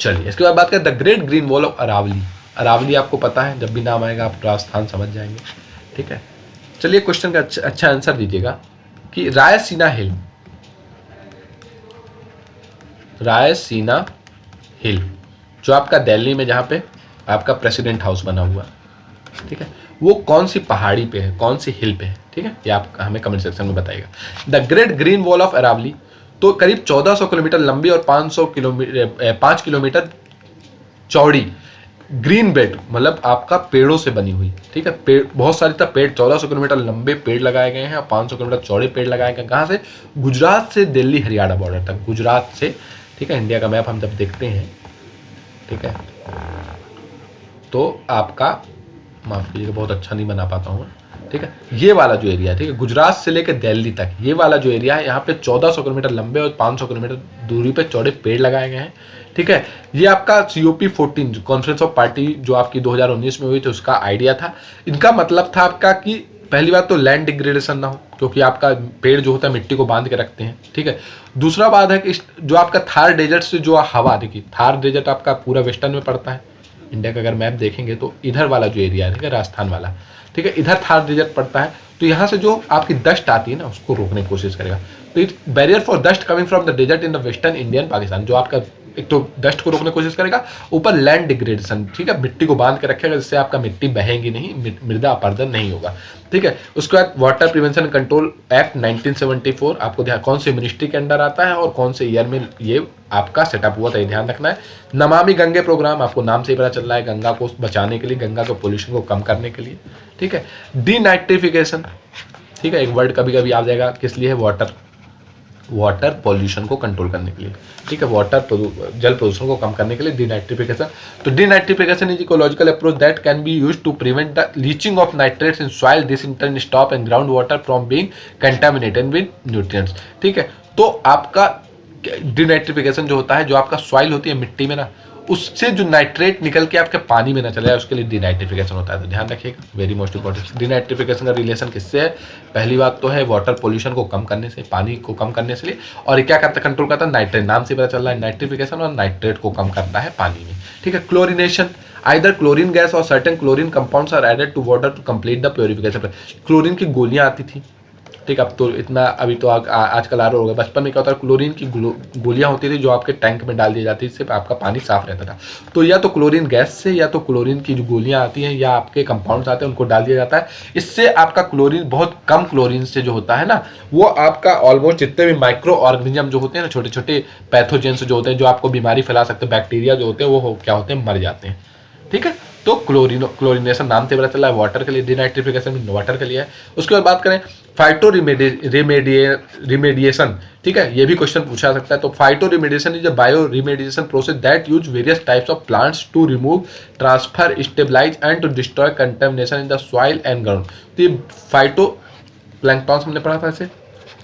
चलिए इसके बाद बात करें the great green wall of Aravalli. Aravalli आपको पता है, जब भी नाम आएगा आप राजस्थान समझ जाएंगे। ठीक है, चलिए क्वेश्चन का अच्छा आंसर दीजिएगा कि रायसीना हिल जो आपका दिल्ली में, जहाँ पे आपका प्रेसिडेंट हाउस बना हुआ, ठीक है, वो कौन सी पहाड़ी पे है, कौन सी हिल पे है? ठीक है, ये आप हमें कमेंट सेक्शन में बताइएगा। The great green wall of Aravalli तो करीब 1400 किलोमीटर लंबी और 5 किलोमीटर चौड़ी ग्रीन बेल्ट, मतलब आपका पेड़ों से बनी हुई। ठीक है, पेड़ बहुत सारी था, पेड़ 1400 किलोमीटर लंबे पेड़ लगाए गए हैं और 500 किलोमीटर चौड़े पेड़ लगाए गए। कहाँ से? गुजरात से दिल्ली हरियाणा बॉर्डर तक, गुजरात से। ठीक है, इंडिया का मैप हम जब देखते हैं, ठीक है, तो आपका, माफ कीजिएगा बहुत अच्छा नहीं बना पाता हूँ। ठीक है, ये वाला जो एरिया है, ठीक है, गुजरात से लेकर दिल्ली तक ये वाला जो एरिया है, यहाँ पे 1400 किलोमीटर लंबे और 500 किलोमीटर दूरी पे चौड़े पेड़ लगाए गए हैं। ठीक है, ये आपका COP14 कॉन्फ्रेंस ऑफ पार्टी जो आपकी 2019 में हुई थी, उसका आइडिया था। इनका मतलब था आपका कि पहली बात तो लैंड डिग्रेडेशन ना हो, क्योंकि आपका पेड़ जो होता है मिट्टी को बांध के रखते हैं। ठीक है, दूसरा बात है कि जो आपका थार डेजर्ट से जो हवा, देखिए थार डेजर्ट आपका पूरा वेस्टर्न में पड़ता है इंडिया का, अगर मैप देखेंगे तो इधर वाला जो एरिया है, ठीक है, राजस्थान वाला, ठीक है, इधर थार डेजर्ट पड़ता है, तो यहाँ से जो आपकी डस्ट आती है ना, उसको रोकने की कोशिश करेगा। तो it barrier for dust coming from the desert in the western Indian Pakistan, जो आपका एक तो डस्ट को रोकने की कोशिश करेगा, ऊपर लैंड डिग्रेडेशन, ठीक है, मिट्टी को बांध के रखेगा, जिससे आपका मिट्टी बहेगी नहीं, मृदा अपरदन नहीं होगा। ठीक है, उसके बाद वाटर प्रिवेंशन कंट्रोल एक्ट 1974, आपको ध्यान कौन से मिनिस्ट्री के अंडर आता है और कौन से ईयर में ये आपका सेटअप हुआ था, ये ध्यान रखना है। नमामि गंगे प्रोग्राम, आपको नाम से ही पता चल रहा है, गंगा को बचाने के लिए, गंगा के पोल्यूशन को कम करने के लिए। ठीक है, डीनाइट्रिफिकेशन, ठीक है, एक वर्ड कभी कभी आ जाएगा, किस लिए है? वाटर पॉल्यूशन को कंट्रोल करने के लिए। ठीक है, जल प्रदूषण को कम करने के लिए डीनाइट्रिफिकेशन। तो denitrification is ecological approach that can be used to prevent the leaching of nitrates in soil, this in turn stop and ground water from being contaminated with nutrients. ठीक है, तो आपका डीनाइट्रिफिकेशन जो होता है, जो आपका सॉइल होती है मिट्टी में ना, उससे जो नाइट्रेट निकल के आपके पानी में ना चले जाए, उसके लिए डीनाइट्रिफिकेशन होता है, तो ध्यान रखिएगा, वेरी मोस्ट इंपॉर्टेंट। डीनाइट्रिफिकेशन का रिलेशन किससे है? पहली बात तो है वाटर पोल्यूशन को कम करने से, पानी को कम करने से लिए, और ये क्या करता है? कंट्रोल करता है नाइट्रेट, नाम से पता चल रहा है नाइट्रिफिकेशन, और नाइट्रेट को कम करता है पानी में। ठीक है, क्लोरिनेशन, आइदर क्लोरीन गैस और certain chlorine compounds are added to water to complete the purification. Chlorine की गोलियां आती थी, ठीक, अब तो इतना, अभी तो आजकल आर हो गया, बचपन में क्या होता है, क्लोरीन की गोलियां होती थी जो आपके टैंक में डाल दी जाती थी, इससे आपका पानी साफ रहता था। तो या तो क्लोरीन गैस से, या तो क्लोरीन की जो गोलियां आती हैं, या आपके कंपाउंड्स आते हैं, उनको डाल दिया जाता है। इससे आपका क्लोरीन, बहुत कम क्लोरीन से जो होता है ना, वो आपका ऑलमोस्ट जितने भी माइक्रो ऑर्गेनिज्म जो होते हैं ना, छोटे छोटे पैथोजेंस जो होते हैं, जो आपको बीमारी फैला सकते हैं, बैक्टीरिया जो होते हैं, वो क्या होते हैं? मर जाते हैं। ठीक है, तो क्लोरिनेशन नाम से पता चला है वाटर के लिए, डिनाइट्रिफिकेशन वाटर के लिए है। उसके बाद बात करें फाइटो रिमेडिएशन, ठीक है, ये भी क्वेश्चन पूछा सकता है। तो phytoremediation is a bioremediation process that use various types of plants to remove, transfer, stabilise and to destroy contamination in the soil and ground. तो ये फाइटो प्लैंक्टॉन्स हमने पढ़ा था इसे।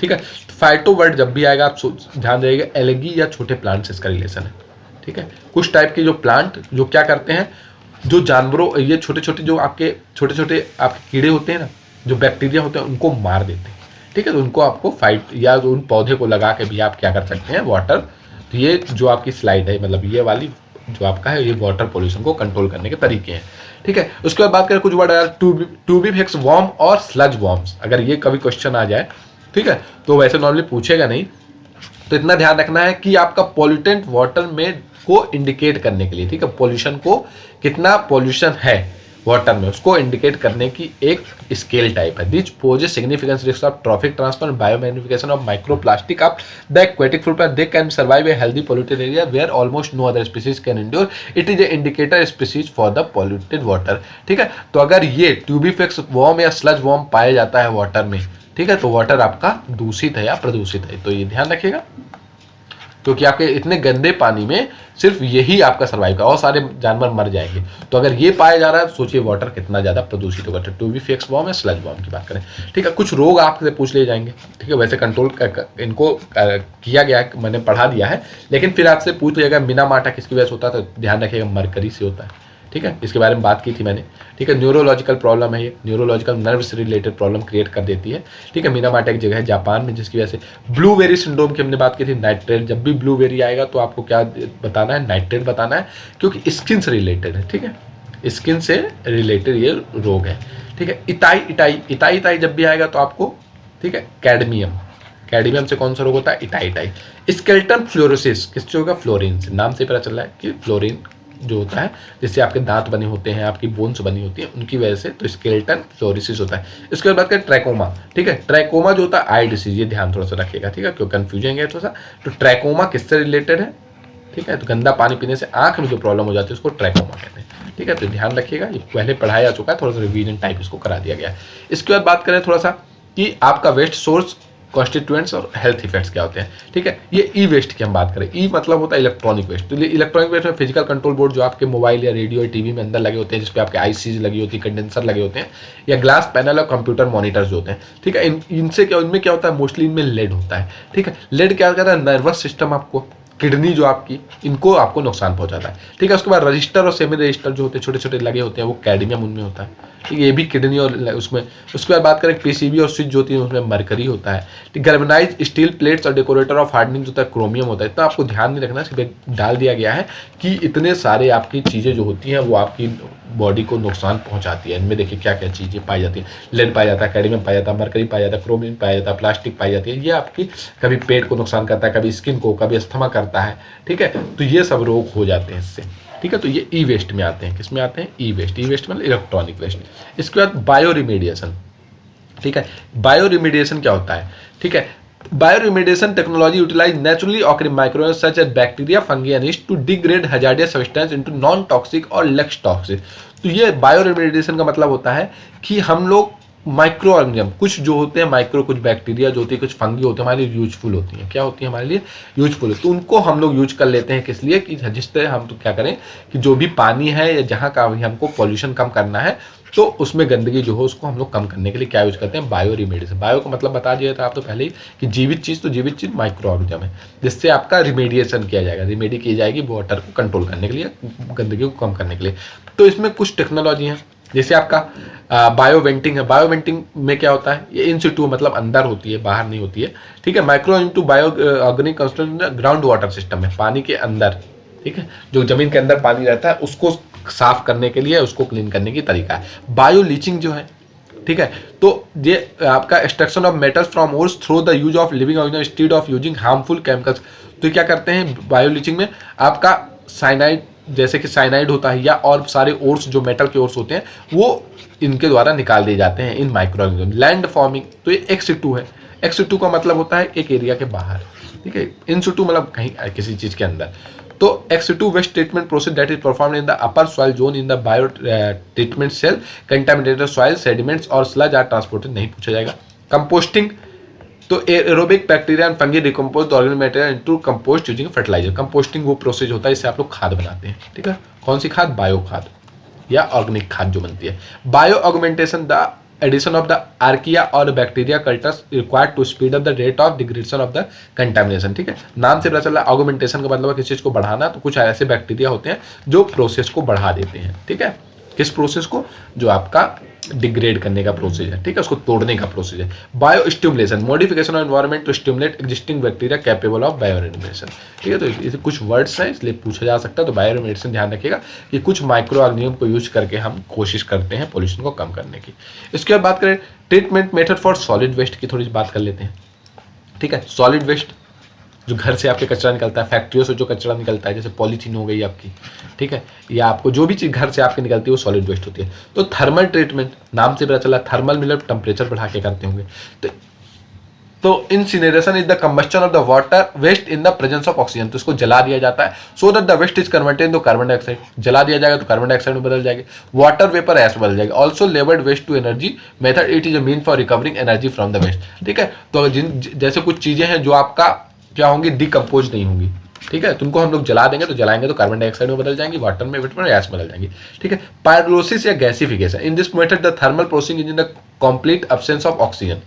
ठीक है, फाइटो वर्ड जब भी आएगा आप ध्यान रखिएगा, एलगी या छोटे प्लांट से इसका रिलेशन है। ठीक है, कुछ टाइप के जो प्लांट जो क्या करते हैं, जो जानवरों, ये छोटे छोटे जो आपके छोटे छोटे आपके कीड़े होते हैं ना, जो बैक्टीरिया होते हैं, उनको मार देते हैं। ठीक है, तो उनको आपको फाइट, या उन पौधे को लगा के भी आप क्या कर सकते हैं? वाटर, तो ये जो आपकी स्लाइड है, मतलब ये वाली जो आपका है, ये वाटर पोल्यूशन को कंट्रोल करने के तरीके हैं। ठीक है, उसके बाद बात करें कुछ वर्ड, ट्यूबिफिक्स वॉर्म और स्लज वॉर्म्स, अगर ये कभी क्वेश्चन आ जाए, ठीक है, तो वैसे नॉर्मली पूछेगा नहीं, तो इतना ध्यान रखना है कि आपका पॉल्यूटेंट वाटर में को इंडिकेट करने के लिए, ठीक है, पॉल्यूशन को, कितना पॉल्यूशन है वाटर में, उसको इंडिकेट करने की एक स्केल टाइप है। This poses significant risk of trophic transfer, biomagnification of microplastic of the aquatic food plant, they can survive a healthy polluted area where almost no other species can endure, it is a indicator species for the polluted water. ठीक है, तो अगर ये tubifex worm या sludge worm पाया जाता है water में, ठीक है, तो वाटर आपका दूषित है या प्रदूषित है, तो ये ध्यान रखिएगा। क्योंकि आपके इतने गंदे पानी में सिर्फ यही आपका सर्वाइव का, और सारे जानवर मर जाएंगे। तो अगर ये पाया जा रहा है, सोचिए वाटर कितना ज़्यादा प्रदूषित होगा। टू बी फेक्स बॉम्ब या स्लज बॉम्ब की बात करें, ठीक है। कुछ रोग आपसे पूछ लिए जाएंगे, ठीक है। वैसे कंट्रोल इनको किया गया है, मैंने पढ़ा दिया है, लेकिन फिर आपसे पूछ लिया मिनामाटा किसकी वजह से होता है, तो ध्यान रखिएगा मरकरी से होता है, ठीक है। इसके बारे में बात की थी मैंने, ठीक है। न्यूरोलॉजिकल प्रॉब्लम है, ये न्यूरोलॉजिकल नर्व से रिलेटेड प्रॉब्लम क्रिएट कर देती है, ठीक है। मिनामाटा एक जगह है जापान में, जिसकी वजह से ब्लूबेरी सिंड्रोम की हमने बात की थी। नाइट्रेट, जब भी ब्लूबेरी आएगा तो आपको क्या बताना है, नाइट्रेट बताना है, क्योंकि स्किन से रिलेटेड है, ठीक है। स्किन से रिलेटेड ये रोग है, ठीक है। इताई इटाई इताई इताई जब भी आएगा तो आपको, ठीक है, कैडमियम, कैडमियम से कौन सा रोग होता है, इटाई इटाई। स्केलेटन फ्लोरोसिस किससे होगा, फ्लोरीन से। नाम से पता चल रहा है कि फ्लोरीन जो होता है, जिससे आपके दांत बने होते हैं, आपकी बोन्स बनी होती है, उनकी वजह से तो स्केलेटन फ्लोरोसिस होता है। इसके बाद बात करें ट्रैकोमा, ठीक है। ट्रैकोमा जो होता है आई डिसीज, ये ध्यान थोड़ा सा रखिएगा, ठीक है, क्यों कंफ्यूजन है थोड़ा सा। तो ट्रैकोमा किससे रिलेटेड है, ठीक है। तो गंदा पानी पीने से आंख में जो प्रॉब्लम हो जाती है उसको ट्रैकोमा कहते हैं, ठीक है। तो ध्यान रखिएगा, ये पहले पढ़ाया जा चुका है, थोड़ा सा रिवीजन टाइप इसको करा दिया गया है। इसके बाद बात करें थोड़ा सा कि आपका वेस्ट सोर्स, कॉन्स्टिट्यूएंट्स और हेल्थ इफेक्ट्स क्या होते हैं, ठीक है। ये ई वेस्ट की हम बात करें, ई मतलब होता है इलेक्ट्रॉनिक वेस्ट। तो इलेक्ट्रॉनिक वेस्ट में फिजिकल कंट्रोल बोर्ड जो आपके मोबाइल या रेडियो या टीवी में अंदर लगे होते हैं, जिसपे आपके आईसीज लगी होती है, कंडेंसर लगे होते हैं, या ग्लास पैनल और कंप्यूटर मॉनिटर्स जो होते हैं, ठीक है। इनसे क्या, इनमें क्या होता है, मोस्टली इनमें लेड होता है, ठीक है। लेड क्या करता है, नर्वस सिस्टम, आपको किडनी जो आपकी, इनको आपको नुकसान पहुंचाता है, ठीक है। उसके बाद रजिस्टर और सेमी रजिस्टर जो होते हैं, छोटे छोटे लगे होते हैं, वो कैडमियम उनमें होता है, ठीक है। ये भी किडनी और उसमें। उसके बाद बात करें पीसीबी और स्विच जो होती है, उसमें मरकरी होता है, ठीक। गैल्वेनाइज्ड स्टील प्लेट्स और डेकोरेटर ऑफ हार्डनिंग जो होता है, क्रोमियम होता है। इतना आपको ध्यान नहीं रखना, सिर्फ डाल दिया गया है कि इतने सारे आपकी चीज़ें जो होती हैं वो आपकी बॉडी को नुकसान पहुंचाती है। इनमें देखिए क्या क्या चीज़ें पाई जाती है, लेड पाया जाता है, कैडमियम पाया जाता है, मरकरी पाया जाता है, क्रोमियम पाया जाता है, प्लास्टिक पाई जाती है। ये आपकी कभी पेट को नुकसान करता है, कभी स्किन को, कभी अस्थमा करता है, ठीक है। तो ये सब रोग हो जाते हैं इससे, ठीक है। तो ये ई वेस्ट में आते हैं, किसमें आते हैं, ई वेस्ट। ई वेस्ट मतलब इलेक्ट्रॉनिक वेस्ट। इसके बाद बायो रिमेडिएशन, ठीक है। बायो रिमेडिएशन क्या होता है, ठीक है। Bioremediation technology utilize naturally occurring microorganism such as bacteria, fungi and yeast to degrade hazardous substance into non toxic और लेस टॉक्सिक। तो ये बायो रिमेडिएशन का मतलब होता है कि हम लोग माइक्रो ऑर्गेनिज्म, कुछ जो होते हैं माइक्रो, कुछ बैक्टीरिया जो होती है, कुछ फंगी होते हैं, हमारे लिए यूजफुल होती हैं। क्या होती है, हमारे लिए यूजफुल। तो उनको हम लोग यूज कर लेते हैं, किस लिए, कि जिससे हम तो क्या करें कि जो भी पानी है या जहाँ का भी हमको पॉल्यूशन कम करना है, तो उसमें गंदगी जो हो उसको हम लोग कम करने के लिए क्या यूज करते हैं, बायो रिमेडिएशन। बायो का मतलब बता दिया था आप तो पहले ही कि जीवित चीज, तो जीवित चीज माइक्रो ऑर्गेनिज्म है, जिससे आपका रिमेडिएशन किया जाएगा, रिमेडी की जाएगी वाटर को कंट्रोल करने के लिए, गंदगी को कम करने के लिए। तो इसमें कुछ टेक्नोलॉजी है, जैसे आपका बायो वेंटिंग है। बायो वेंटिंग में क्या होता है, ये इन सिटू मतलब अंदर होती है, बाहर नहीं होती है, ठीक है। Micro into bio organic constituent ground water system है, पानी के अंदर, ठीक है। जो जमीन के अंदर पानी रहता है उसको साफ करने के लिए, उसको क्लीन करने की तरीका है। बायो लीचिंग जो है, ठीक है। तो ये आपका extraction of metals from ores through the use of living organism instead of using harmful chemicals. तो क्या करते हैं बायो लीचिंग में, आपका साइनाइड, जैसे कि साइनाइड होता है, या और सारे ओर्स जो मेटल के ओर्स होते हैं वो इनके द्वारा निकाल दिए जाते हैं इन माइक्रो ऑर्गेनिज्म। लैंड फॉर्मिंग, तो ये एक्स सिटू है। एक्स सिटू का मतलब होता है एक एरिया के बाहर, ठीक है। इन सिटू मतलब कहीं किसी चीज के अंदर। तो ex situ waste treatment process that is performed in the upper soil zone in the biotreatment cell, contaminated soil sediments और स्लज आर ट्रांसपोर्टेड, नहीं पूछा जाएगा। कंपोस्टिंग, तो aerobic bacteria and fungi decompose organic material into compost using fertilizer. Composting वो process होता है इससे आप लोग खाद बनाते हैं, ठीक है। कौन सी खाद, बायो खाद या ऑर्गेनिक खाद जो बनती है। Bio augmentation, the addition of the archaea और bacteria cultures required to speed up the rate of degradation of the contamination, ठीक है। नाम से पता चल रहा है ऑगमेंटेशन का मतलब है किसी चीज को बढ़ाना। तो कुछ ऐसे बैक्टीरिया होते हैं जो प्रोसेस को बढ़ा देते हैं, ठीक है। किस प्रोसेस को, जो आपका डिग्रेड करने का प्रोसेस है, ठीक है, उसको तोड़ने का प्रोसेस है। Biostimulation, modification of environment to stimulate existing bacteria capable of bioremediation, ठीक है। तो इसे कुछ वर्ड्स हैं इसलिए पूछा जा सकता है। तो बायो रिमेडिएशन ध्यान रखिएगा कि कुछ माइक्रो ऑर्गेनिज्म को यूज करके हम कोशिश करते हैं पॉल्यूशन को कम करने की। इसके बाद बात करें treatment method for solid waste की, थोड़ी सी बात कर लेते हैं, ठीक है। सॉलिड वेस्ट जो घर से आपके कचरा निकलता है, फैक्ट्रियों से जो कचरा निकलता है, जैसे पॉलीथीन हो गई आपकी, ठीक है, या आपको जो भी चीज़ घर से आपके निकलती है वो सॉलिड वेस्ट होती है। तो थर्मल ट्रीटमेंट, नाम से पता चला, थर्मल मतलब टेम्परेचर बढ़ा के करते होंगे। तो incineration is the combustion of the water waste in the presence of oxygen. तो इसको जला दिया जाता है so that the waste is converted into carbon dioxide. जला दिया जाएगा तो कार्बन डाइऑक्साइड में बदल जाएगा, वाटर वेपर ऐश बदल जाएगा। Also labelled waste to energy method, it is a mean for recovering energy from the waste, ठीक है। तो जैसे कुछ चीजें हैं जो आपका क्या होंगी, डिकम्पोज नहीं होंगी। ठीक है, तुमको हम लोग जला देंगे तो जलाएंगे तो कार्बन डाइऑक्साइड में बदल जाएंगी, वाटर में गैस बदल जाएंगी। ठीक है, पायरोलिसिस या gasification, in this method the thermal processing is in the complete absence of oxygen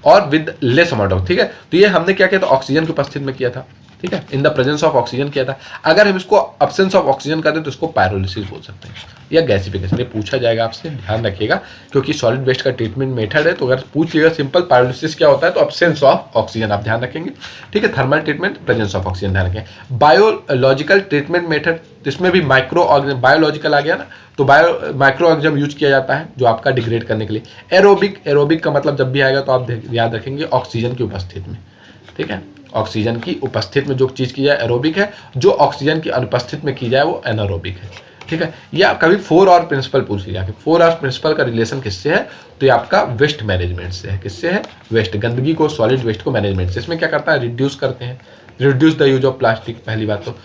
और विद लेस अमाउंट ऑफ। ठीक है, तो ये हमने क्या किया था, ऑक्सीजन की उपस्थिति में किया था। ठीक है, इन द प्रेजेंस ऑफ ऑक्सीजन किया था। अगर हम इसको अब्सेंस ऑफ ऑक्सीजन कर दें तो इसको पायरोलिसिस बोल सकते हैं या गैसिफिकेशन। ये पूछा जाएगा आपसे, ध्यान रखिएगा, क्योंकि सॉलिड वेस्ट का ट्रीटमेंट मेथड है। तो अगर पूछ लिएगा सिंपल पायरोलिसिस क्या होता है तो अब्सेंस ऑफ ऑक्सीजन आप ध्यान रखेंगे। ठीक है, thermal treatment, presence of oxygen ध्यान रखें। बायोलॉजिकल ट्रीटमेंट मेथड, इसमें भी माइक्रो ऑर्गेनिज्म, बायोलॉजिकल आ गया ना, तो माइक्रो ऑर्गेनिज्म यूज किया जाता है जो आपका डिग्रेड करने के लिए। एरोबिक का मतलब जब भी आएगा तो आप याद रखेंगे ऑक्सीजन की उपस्थिति में। ठीक है, ऑक्सीजन की उपस्थिति में जो चीज की जाए एरोबिक है, जो ऑक्सीजन की अनुपस्थिति में की जाए वो एनारोबिक है। ठीक है, या कभी 4 आवर प्रिंसिपल पूछ लिया कि 4 आवर प्रिंसिपल का रिलेशन किससे है, तो ये आपका वेस्ट मैनेजमेंट से है। किससे है, वेस्ट, गंदगी को, सॉलिड वेस्ट को मैनेजमेंट से। इसमें क्या करता है, रिड्यूस करते हैं, reduce the use of plastic. पहली बात तो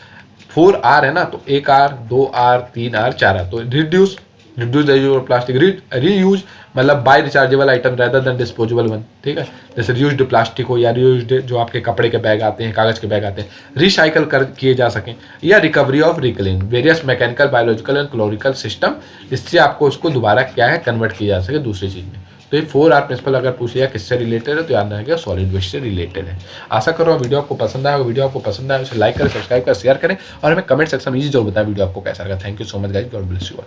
4 आर है ना, तो 1 आर, 2 आर, 3 आर, 4 आर, तो reduce the use of plastic. Reuse मतलब buy rechargeable item rather than disposable one. ठीक है, जैसे रीयूज्ड प्लास्टिक हो या रीयूज्ड जो आपके कपड़े के बैग आते हैं, कागज के बैग आते हैं, रिसाइकल कर किए जा सकें। या recovery of recycling, various mechanical, biological and clerical system, इससे आपको उसको दोबारा क्या है, कन्वर्ट किया जा सके दूसरी चीज में। तो ये 4 आर प्रिंसिपल अगर पूछ लिया किससे रिलेटेड है तो याद रखेगा सॉलिड वेस्ट से रिलेटेड है। आशा करो वीडियो आपको पसंद आया। वीडियो आपको पसंद आया उसे लाइक करें, सब्सक्राइब करें, शेयर करें और हमें कमेंट सेक्शन में जरूर बताएं वीडियो आपको कैसा लगा। Thank you so much guys, God bless you all.